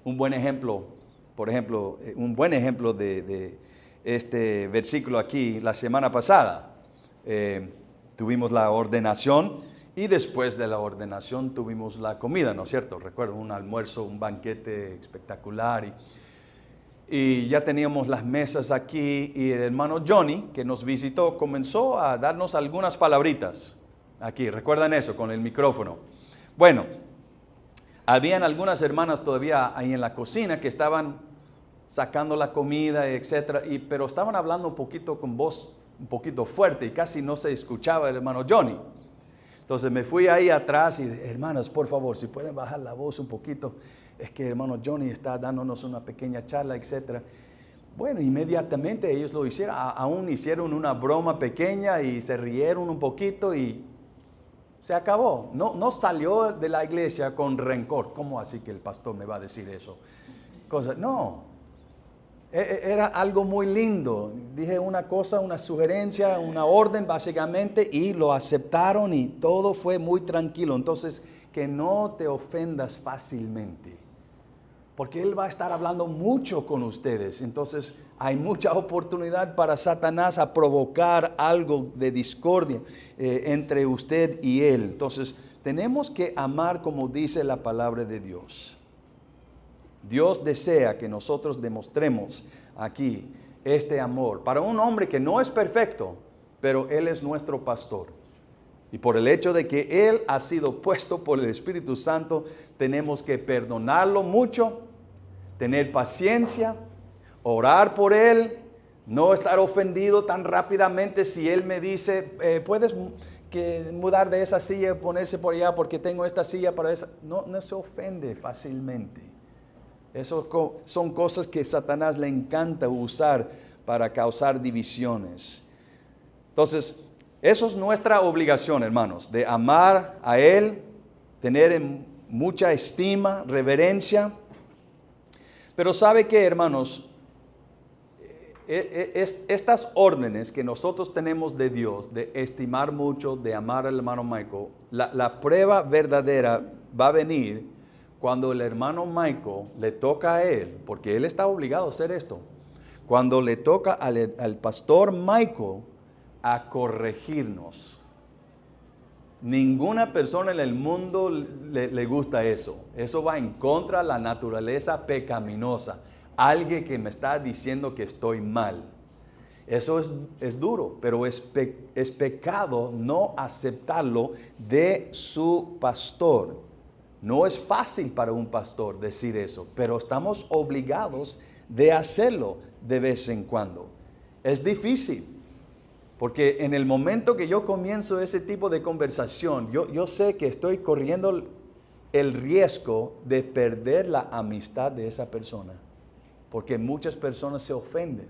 Un buen ejemplo por ejemplo, un buen ejemplo de este versículo aquí, la semana pasada, tuvimos la ordenación y después de la ordenación tuvimos la comida, ¿no es cierto? Recuerdo un almuerzo, un banquete espectacular y ya teníamos las mesas aquí y el hermano Johnny, que nos visitó, comenzó a darnos algunas palabritas aquí, ¿recuerdan eso? Con el micrófono. Bueno, habían algunas hermanas todavía ahí en la cocina que estaban sacando la comida, etcétera, pero estaban hablando un poquito con voz un poquito fuerte y casi no se escuchaba el hermano Johnny. Entonces me fui ahí atrás y dije, hermanas, por favor, si pueden bajar la voz un poquito, es que el hermano Johnny está dándonos una pequeña charla, etcétera. Bueno, inmediatamente ellos lo hicieron, aún hicieron una broma pequeña y se rieron un poquito y se acabó. No salió de la iglesia con rencor. ¿Cómo así que el pastor me va a decir eso? No, era algo muy lindo. Dije una cosa, una sugerencia, una orden básicamente y lo aceptaron y todo fue muy tranquilo. Entonces, que no te ofendas fácilmente, porque Él va a estar hablando mucho con ustedes. Entonces hay mucha oportunidad para Satanás a provocar algo de discordia entre usted y Él. Entonces tenemos que amar como dice la palabra de Dios. Dios desea que nosotros demostremos aquí este amor para un hombre que no es perfecto, pero Él es nuestro pastor. Y por el hecho de que Él ha sido puesto por el Espíritu Santo, tenemos que perdonarlo mucho, tener paciencia, orar por Él, no estar ofendido tan rápidamente si Él me dice, puedes mudar de esa silla, ponerse por allá porque tengo esta silla para esa. No se ofende fácilmente. Eso son cosas que Satanás le encanta usar para causar divisiones. Entonces, eso es nuestra obligación, hermanos, de amar a Él, tener mucha estima, reverencia. Pero ¿sabe qué, hermanos? Estas órdenes que nosotros tenemos de Dios, de estimar mucho, de amar al hermano Michael, la prueba verdadera va a venir cuando el hermano Michael le toca a él, porque él está obligado a hacer esto, cuando le toca al pastor Michael a corregirnos. Ninguna persona en el mundo le gusta eso. Eso va en contra de la naturaleza pecaminosa. Alguien que me está diciendo que estoy mal. Eso es duro, pero es pecado no aceptarlo de su pastor. No es fácil para un pastor decir eso, pero estamos obligados de hacerlo de vez en cuando. Es difícil. Porque en el momento que yo comienzo ese tipo de conversación, yo sé que estoy corriendo el riesgo de perder la amistad de esa persona. Porque muchas personas se ofenden.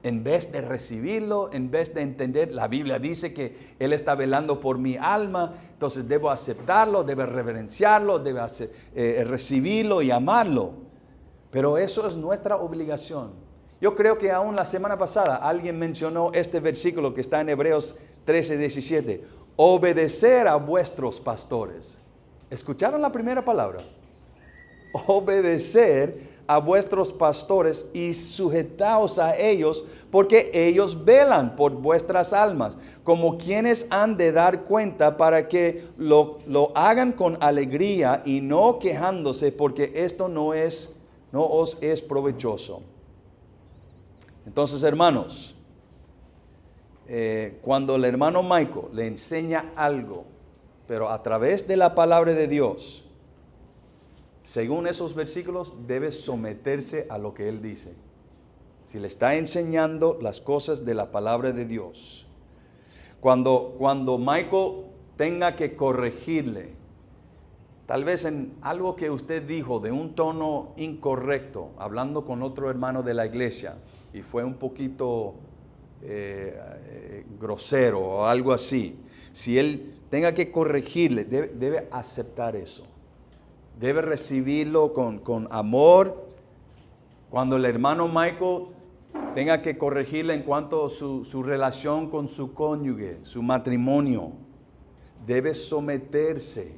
En vez de recibirlo, en vez de entender, la Biblia dice que Él está velando por mi alma, entonces debo aceptarlo, debo reverenciarlo, debo recibirlo y amarlo. Pero eso es nuestra obligación. Yo creo que aún la semana pasada alguien mencionó este versículo que está en Hebreos 13:17. Obedecer a vuestros pastores. ¿Escucharon la primera palabra? Obedecer a vuestros pastores y sujetaos a ellos, porque ellos velan por vuestras almas, como quienes han de dar cuenta para que lo hagan con alegría y no quejándose, porque esto no os es provechoso. Entonces, hermanos, cuando el hermano Michael le enseña algo, pero a través de la palabra de Dios, según esos versículos, debe someterse a lo que él dice. Si le está enseñando las cosas de la palabra de Dios. Cuando Michael tenga que corregirle, tal vez en algo que usted dijo de un tono incorrecto, hablando con otro hermano de la iglesia, y fue un poquito grosero o algo así. Si él tenga que corregirle, debe aceptar eso. Debe recibirlo con amor. Cuando el hermano Michael tenga que corregirle en cuanto a su relación con su cónyuge, su matrimonio, debe someterse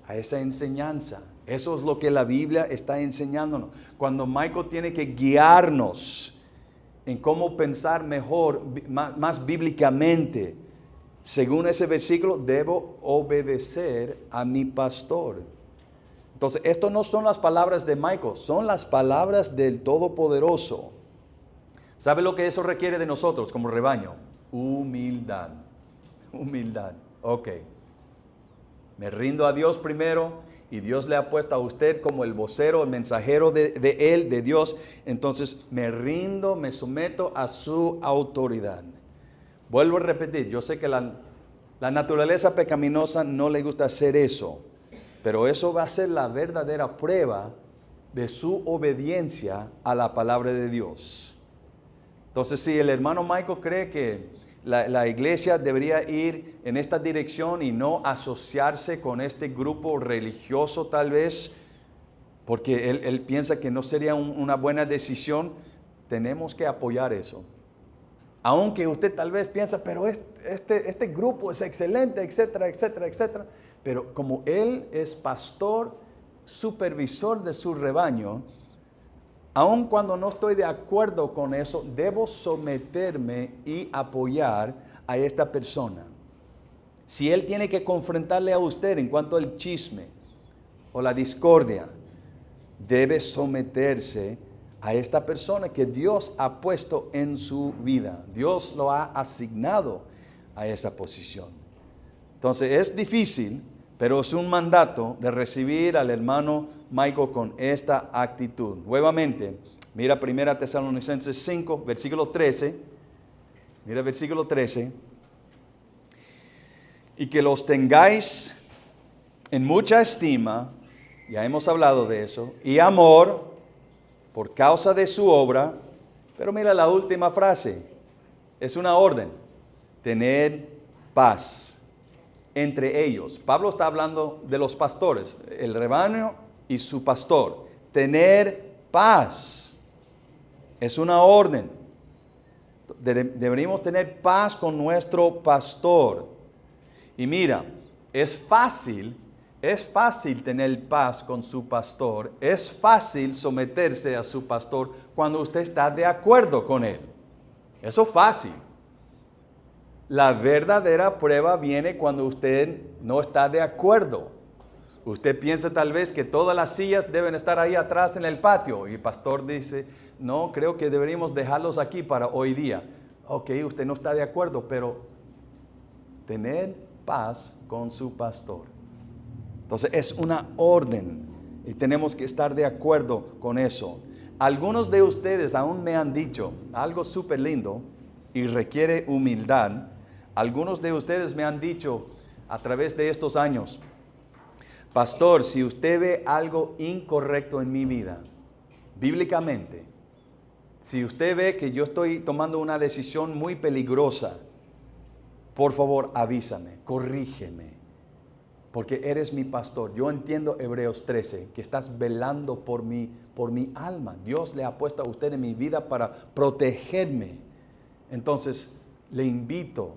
a esa enseñanza. Eso es lo que la Biblia está enseñándonos. Cuando Michael tiene que guiarnos en cómo pensar mejor, más bíblicamente, según ese versículo, debo obedecer a mi pastor. Entonces, esto no son las palabras de Michael, son las palabras del Todopoderoso. ¿Sabe lo que eso requiere de nosotros como rebaño? Humildad. Humildad. Ok. Me rindo a Dios primero y Dios le ha puesto a usted como el vocero, el mensajero de Él, de Dios. Entonces me rindo, me someto a su autoridad. Vuelvo a repetir, yo sé que la naturaleza pecaminosa no le gusta hacer eso, pero eso va a ser la verdadera prueba de su obediencia a la palabra de Dios. Entonces, si el hermano Michael cree que la iglesia debería ir en esta dirección y no asociarse con este grupo religioso tal vez, porque él piensa que no sería una buena decisión, tenemos que apoyar eso. Aunque usted tal vez piensa, pero este grupo es excelente, etcétera, etcétera, etcétera. Pero como él es pastor, supervisor de su rebaño, aun cuando no estoy de acuerdo con eso, debo someterme y apoyar a esta persona. Si él tiene que confrontarle a usted en cuanto al chisme o la discordia, debe someterse a esta persona que Dios ha puesto en su vida. Dios lo ha asignado a esa posición. Entonces es difícil, pero es un mandato de recibir al hermano Michael con esta actitud. Nuevamente, mira 1 Tesalonicenses 5, versículo 13. Mira versículo 13. Y que los tengáis en mucha estima, ya hemos hablado de eso, y amor por causa de su obra. Pero mira la última frase, es una orden: tener paz entre ellos. Pablo está hablando de los pastores, el rebaño y su pastor. Tener paz es una orden. Deberíamos tener paz con nuestro pastor. Y mira, es fácil tener paz con su pastor. Es fácil someterse a su pastor cuando usted está de acuerdo con él. Eso es fácil. La verdadera prueba viene cuando usted no está de acuerdo. Usted piensa tal vez que todas las sillas deben estar ahí atrás en el patio. Y el pastor dice, no, creo que deberíamos dejarlos aquí para hoy día. Ok, usted no está de acuerdo, pero tener paz con su pastor. Entonces es una orden y tenemos que estar de acuerdo con eso. Algunos de ustedes aún me han dicho algo súper lindo y requiere humildad. Algunos de ustedes me han dicho a través de estos años, pastor, si usted ve algo incorrecto en mi vida, bíblicamente, si usted ve que yo estoy tomando una decisión muy peligrosa, por favor avísame, corrígeme, porque eres mi pastor. Yo entiendo Hebreos 13, que estás velando por mi alma. Dios le ha puesto a usted en mi vida para protegerme. Entonces, le invito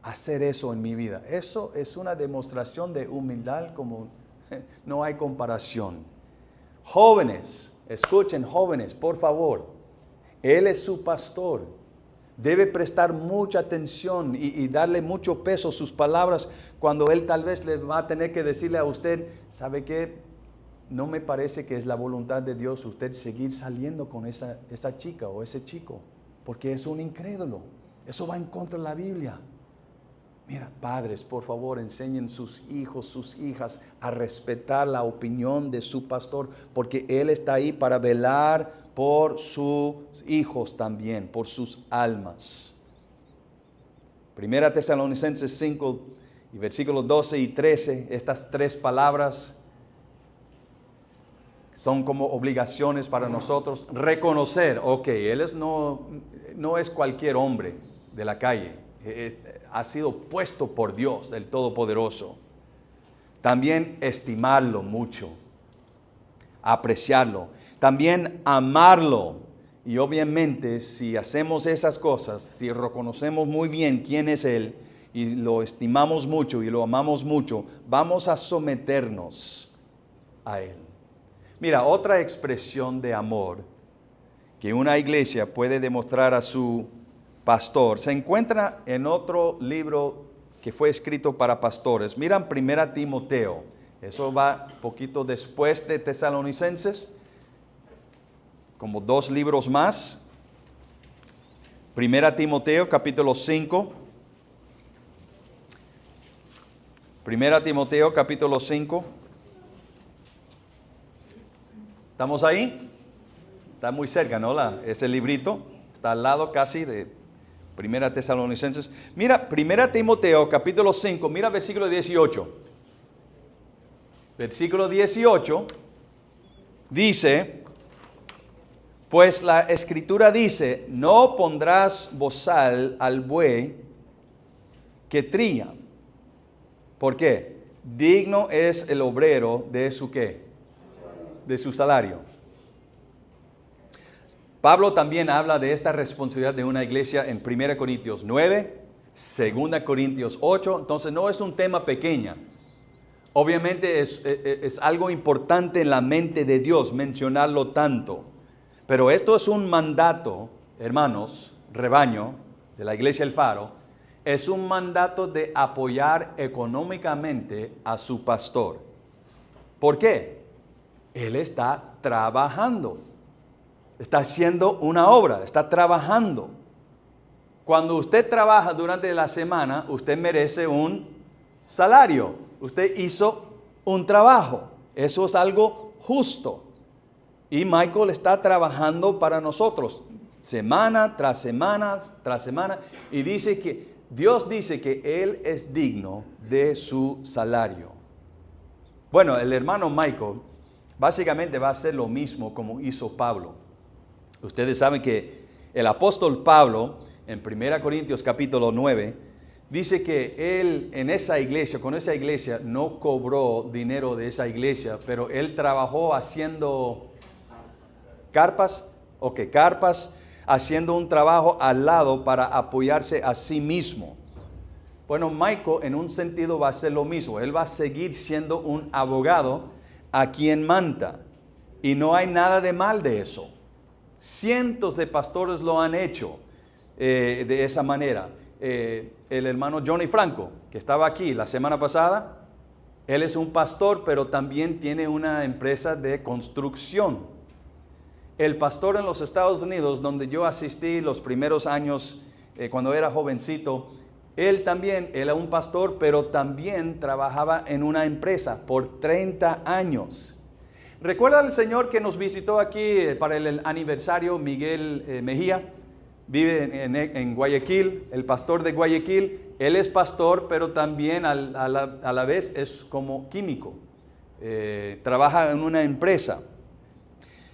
a hacer eso en mi vida. Eso es una demostración de humildad como no hay comparación. Jóvenes, escuchen jóvenes, por favor. Él es su pastor. Debe prestar mucha atención y darle mucho peso a sus palabras cuando él tal vez le va a tener que decirle a usted, ¿sabe qué? No me parece que es la voluntad de Dios usted seguir saliendo con esa chica o ese chico, porque es un incrédulo. Eso va en contra de la Biblia. Mira, padres, por favor, enseñen sus hijos, sus hijas a respetar la opinión de su pastor, porque él está ahí para velar por sus hijos también, por sus almas. 1 Tesalonicenses 5 y versículos 12 y 13, estas tres palabras son como obligaciones para nosotros. Reconocer, ok, él no es cualquier hombre de la calle, ha sido puesto por Dios, el Todopoderoso. También estimarlo mucho, apreciarlo. También amarlo. Y obviamente si hacemos esas cosas, si reconocemos muy bien quién es Él y lo estimamos mucho y lo amamos mucho, vamos a someternos a Él. Mira, otra expresión de amor que una iglesia puede demostrar a su pastor se encuentra en otro libro que fue escrito para pastores. Miran 1 Timoteo. Eso va un poquito después de Tesalonicenses, como 2 libros más. 1 Timoteo capítulo 5. 1 Timoteo capítulo 5. ¿Estamos ahí? Está muy cerca, ¿no? Ese librito está al lado casi de 1 Tesalonicenses. Mira, 1 Timoteo capítulo 5, mira versículo 18. Versículo 18 dice, pues la escritura dice, no pondrás bozal al buey que trilla. ¿Por qué? Digno es el obrero de su ¿qué? De su salario. Pablo también habla de esta responsabilidad de una iglesia en 1 Corintios 9, 2 Corintios 8, entonces no es un tema pequeño. Obviamente es algo importante en la mente de Dios mencionarlo tanto, pero esto es un mandato, hermanos, rebaño de la iglesia El Faro, es un mandato de apoyar económicamente a su pastor. ¿Por qué? Él está trabajando. Está haciendo una obra, está trabajando. Cuando usted trabaja durante la semana, usted merece un salario. Usted hizo un trabajo. Eso es algo justo. Y Michael está trabajando para nosotros, semana tras semana tras semana. Y dice que Dios dice que Él es digno de su salario. Bueno, el hermano Michael básicamente va a hacer lo mismo como hizo Pablo. Ustedes saben que el apóstol Pablo, en 1 Corintios capítulo 9, dice que él en esa iglesia, con esa iglesia, no cobró dinero de esa iglesia, pero él trabajó haciendo carpas, haciendo un trabajo al lado para apoyarse a sí mismo. Bueno, Michael en un sentido va a hacer lo mismo. Él va a seguir siendo un abogado aquí en Manta. Y no hay nada de mal de eso. Cientos de pastores lo han hecho de esa manera. El hermano Johnny Franco, que estaba aquí la semana pasada, él es un pastor, pero también tiene una empresa de construcción. El pastor en los Estados Unidos, donde yo asistí los primeros años, cuando era jovencito, él también era un pastor, pero también trabajaba en una empresa por 30 años. ¿Recuerda el señor que nos visitó aquí para el aniversario, Miguel Mejía? Vive en Guayaquil, el pastor de Guayaquil. Él es pastor, pero también a la vez es como químico. Trabaja en una empresa.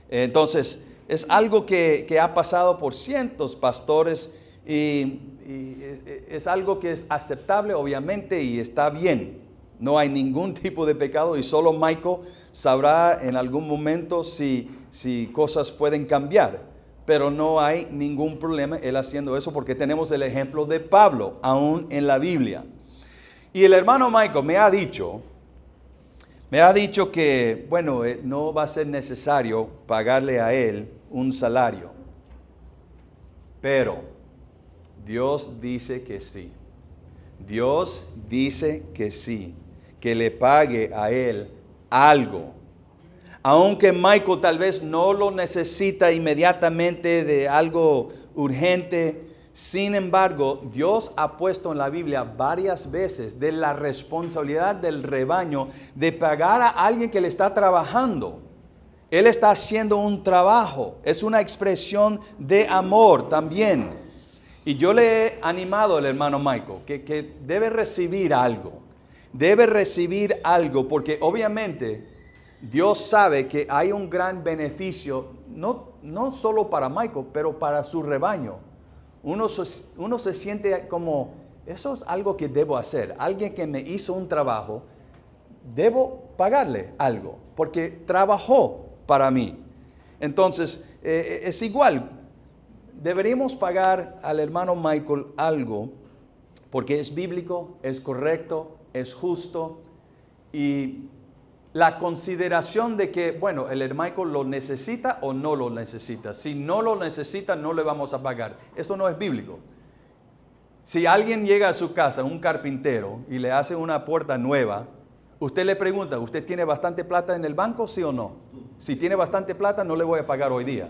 Entonces, es algo que ha pasado por cientos pastores y es algo que es aceptable, obviamente, y está bien. No hay ningún tipo de pecado y solo Michael sabrá en algún momento si cosas pueden cambiar. Pero no hay ningún problema él haciendo eso porque tenemos el ejemplo de Pablo, aún en la Biblia. Y el hermano Michael me ha dicho que, bueno, no va a ser necesario pagarle a él un salario. Pero Dios dice que sí. Dios dice que sí, que le pague a él algo. Aunque Michael tal vez no lo necesita inmediatamente de algo urgente, sin embargo, Dios ha puesto en la Biblia varias veces de la responsabilidad del rebaño de pagar a alguien que le está trabajando. Él está haciendo un trabajo, es una expresión de amor también. Y yo le he animado al hermano Michael que debe recibir algo. Debe recibir algo porque obviamente Dios sabe que hay un gran beneficio, no solo para Michael, pero para su rebaño. Uno se siente como, eso es algo que debo hacer. Alguien que me hizo un trabajo, debo pagarle algo, porque trabajó para mí. Entonces, es igual. Deberíamos pagar al hermano Michael algo, porque es bíblico, es correcto, es justo y la consideración de que, bueno, el hermano lo necesita o no lo necesita. Si no lo necesita, no le vamos a pagar. Eso no es bíblico. Si alguien llega a su casa, un carpintero, y le hace una puerta nueva, usted le pregunta, ¿usted tiene bastante plata en el banco, sí o no? Si tiene bastante plata, no le voy a pagar hoy día.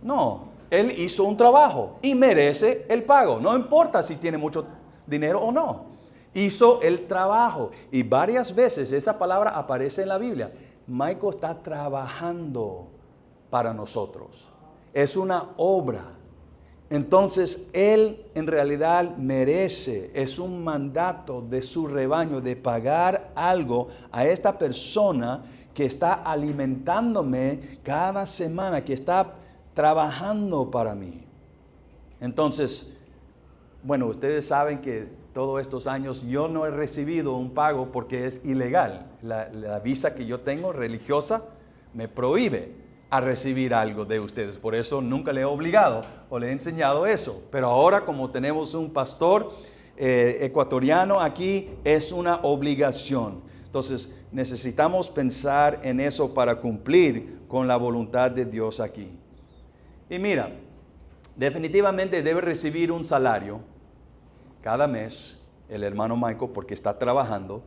No, él hizo un trabajo y merece el pago. No importa si tiene mucho dinero o no. Hizo el trabajo. Y varias veces esa palabra aparece en la Biblia. Michael está trabajando para nosotros. Es una obra. Entonces, él en realidad merece, es un mandato de su rebaño de pagar algo a esta persona que está alimentándome cada semana, que está trabajando para mí. Entonces, bueno, ustedes saben que todos estos años yo no he recibido un pago porque es ilegal. La visa que yo tengo religiosa me prohíbe a recibir algo de ustedes. Por eso nunca le he obligado o le he enseñado eso. Pero ahora, como tenemos un pastor ecuatoriano aquí, es una obligación. Entonces, necesitamos pensar en eso para cumplir con la voluntad de Dios aquí. Y mira, definitivamente debe recibir un salario cada mes el hermano Michael porque está trabajando.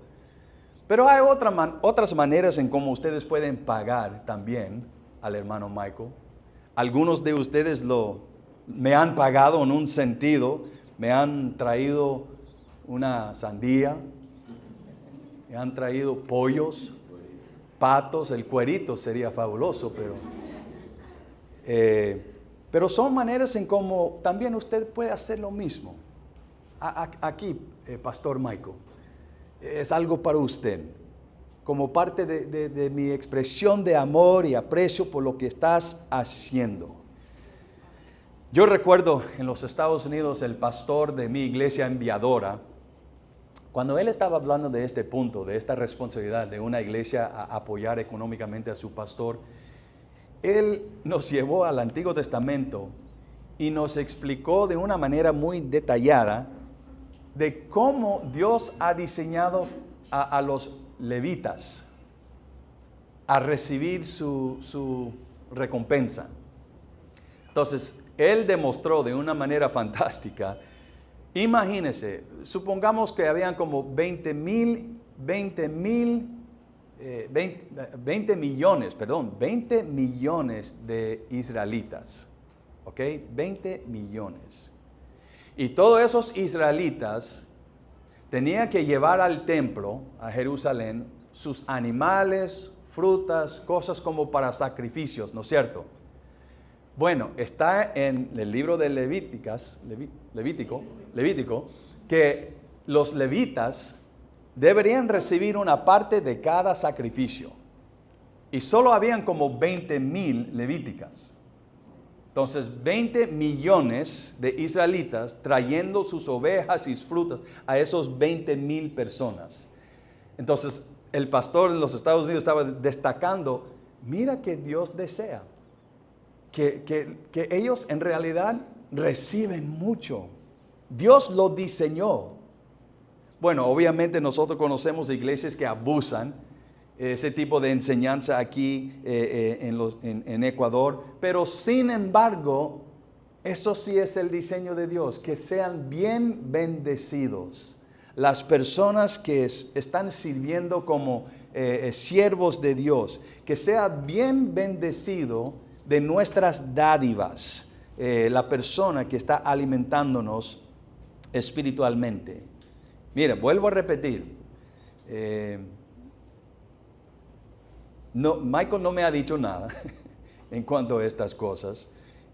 Pero hay otras maneras en cómo ustedes pueden pagar también al hermano Michael. Algunos de ustedes me han pagado en un sentido, me han traído una sandía, me han traído pollos, patos, el cuerito sería fabuloso, pero son maneras en cómo también usted puede hacer lo mismo. Aquí, Pastor Michael, es algo para usted, como parte de mi expresión de amor y aprecio por lo que estás haciendo. Yo recuerdo en los Estados Unidos el pastor de mi iglesia enviadora, cuando él estaba hablando de este punto, de esta responsabilidad de una iglesia a apoyar económicamente a su pastor, él nos llevó al Antiguo Testamento y nos explicó de una manera muy detallada de cómo Dios ha diseñado a los levitas a recibir su recompensa. Entonces, él demostró de una manera fantástica. Imagínense, supongamos que habían como 20 millones de israelitas, ¿ok? 20 millones. Y todos esos israelitas tenían que llevar al templo, a Jerusalén, sus animales, frutas, cosas como para sacrificios, ¿no es cierto? Bueno, está en el libro de Levítico, que los levitas deberían recibir una parte de cada sacrificio. Y solo habían como 20,000 levíticas. Entonces, 20 millones de israelitas trayendo sus ovejas y sus frutas a esos 20,000 personas. Entonces, el pastor en los Estados Unidos estaba destacando, mira que Dios desea que ellos en realidad reciben mucho. Dios lo diseñó. Bueno, obviamente nosotros conocemos iglesias que abusan ese tipo de enseñanza aquí en Ecuador, pero sin embargo, eso sí es el diseño de Dios, que sean bien bendecidos las personas que están sirviendo como siervos de Dios, que sea bien bendecido de nuestras dádivas, la persona que está alimentándonos espiritualmente. Mira, vuelvo a repetir, Michael no me ha dicho nada en cuanto a estas cosas.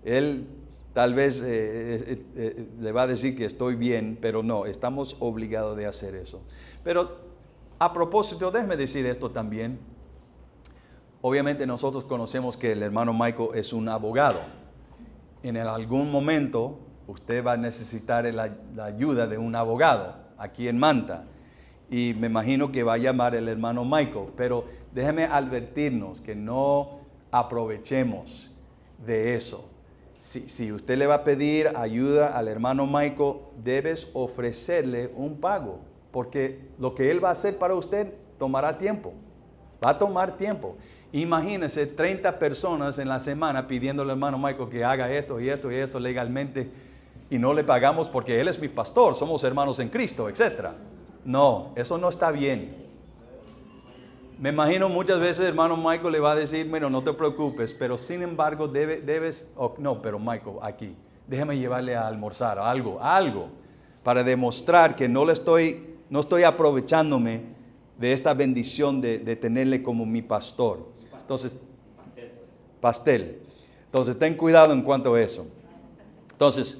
Él tal vez le va a decir que estoy bien, pero no, estamos obligados de hacer eso. Pero a propósito, déjeme decir esto también. Obviamente nosotros conocemos que el hermano Michael es un abogado. En algún momento usted va a necesitar la ayuda de un abogado aquí en Manta. Y me imagino que va a llamar el hermano Michael. Pero déjeme advertirnos que no aprovechemos de eso. Si usted le va a pedir ayuda al hermano Michael, debes ofrecerle un pago. Porque lo que él va a hacer para usted tomará tiempo. Va a tomar tiempo. Imagínense 30 personas en la semana pidiéndole al hermano Michael que haga esto y esto y esto legalmente y no le pagamos porque él es mi pastor, somos hermanos en Cristo, etc. No, eso no está bien. Me imagino muchas veces el hermano Michael le va a decir, bueno, no te preocupes, pero sin embargo no, pero Michael, aquí, déjame llevarle a almorzar, algo, para demostrar que no estoy aprovechándome de esta bendición de tenerle como mi pastor. Entonces, pastel. Entonces, ten cuidado en cuanto a eso. Entonces,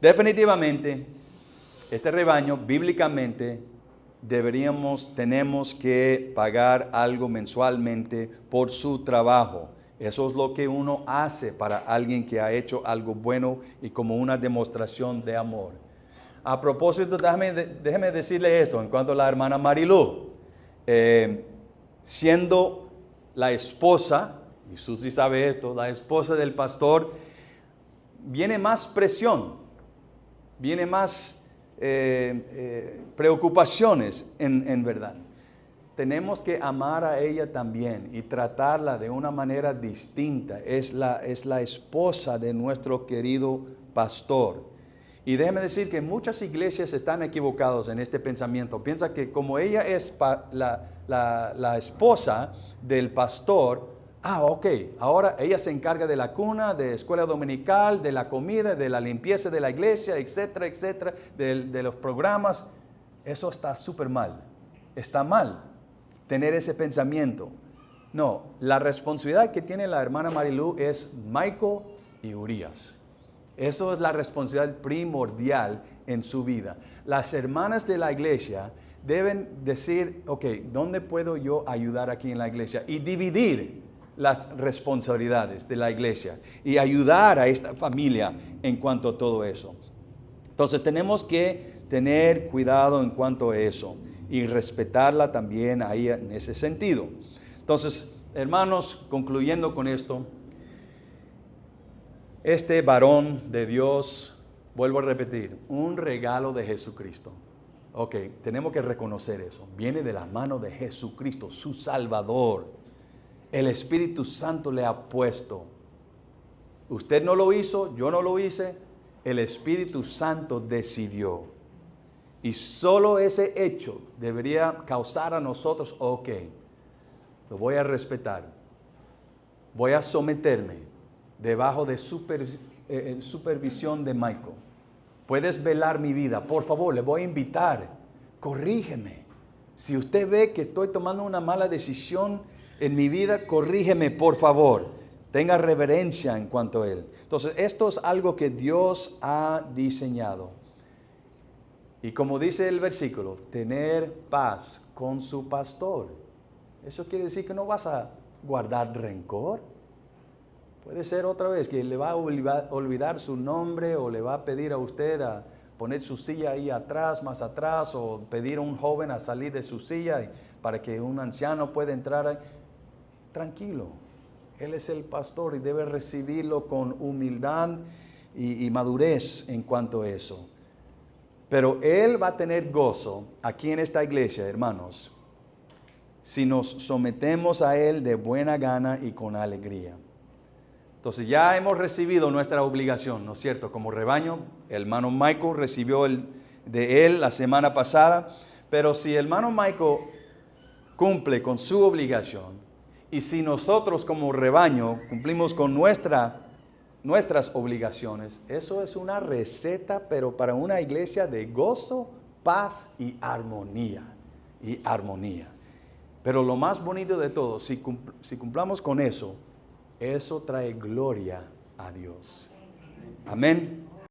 definitivamente, este rebaño, bíblicamente, tenemos que pagar algo mensualmente por su trabajo. Eso es lo que uno hace para alguien que ha hecho algo bueno y como una demostración de amor. A propósito, déjeme decirle esto en cuanto a la hermana Marilú. Siendo la esposa, y Susi sabe esto, la esposa del pastor, viene más presión, viene más preocupaciones en verdad. Tenemos que amar a ella también y tratarla de una manera distinta. Es la esposa de nuestro querido pastor. Y déjeme decir que muchas iglesias están equivocadas en este pensamiento. Piensa que como ella es la esposa del pastor, ok, ahora ella se encarga de la cuna, de escuela dominical, de la comida, de la limpieza de la iglesia, etcétera, etcétera, de los programas. Eso está súper mal. Está mal tener ese pensamiento. No, la responsabilidad que tiene la hermana Marilú es Michael y Urias. Eso es la responsabilidad primordial en su vida. Las hermanas de la iglesia deben decir, ok, ¿dónde puedo yo ayudar aquí en la iglesia? Y dividir las responsabilidades de la iglesia y ayudar a esta familia en cuanto a todo eso. Entonces tenemos que tener cuidado en cuanto a eso y respetarla también ahí en ese sentido. Entonces, hermanos, concluyendo con esto, este varón de Dios, vuelvo a repetir, un regalo de Jesucristo. Ok, tenemos que reconocer eso. Viene de la mano de Jesucristo, su Salvador. El Espíritu Santo le ha puesto. Usted no lo hizo, yo no lo hice. El Espíritu Santo decidió. Y solo ese hecho debería causar a nosotros, ok, lo voy a respetar. Voy a someterme debajo de supervisión de Michael. Puedes velar mi vida, por favor, le voy a invitar, corrígeme. Si usted ve que estoy tomando una mala decisión en mi vida, corrígeme, por favor. Tenga reverencia en cuanto a él. Entonces, esto es algo que Dios ha diseñado. Y como dice el versículo, tener paz con su pastor. Eso quiere decir que no vas a guardar rencor. Puede ser otra vez que le va a olvidar su nombre o le va a pedir a usted a poner su silla ahí atrás, más atrás, o pedir a un joven a salir de su silla para que un anciano pueda entrar ahí. Tranquilo, él es el pastor y debe recibirlo con humildad y madurez en cuanto a eso. Pero él va a tener gozo aquí en esta iglesia, hermanos, si nos sometemos a él de buena gana y con alegría. Entonces ya hemos recibido nuestra obligación, ¿no es cierto? Como rebaño, el hermano Michael recibió de él la semana pasada, pero si el hermano Michael cumple con su obligación y si nosotros como rebaño cumplimos con nuestras obligaciones, eso es una receta, pero para una iglesia de gozo, paz y armonía. Pero lo más bonito de todo, si cumplamos con eso, eso trae gloria a Dios. Amén.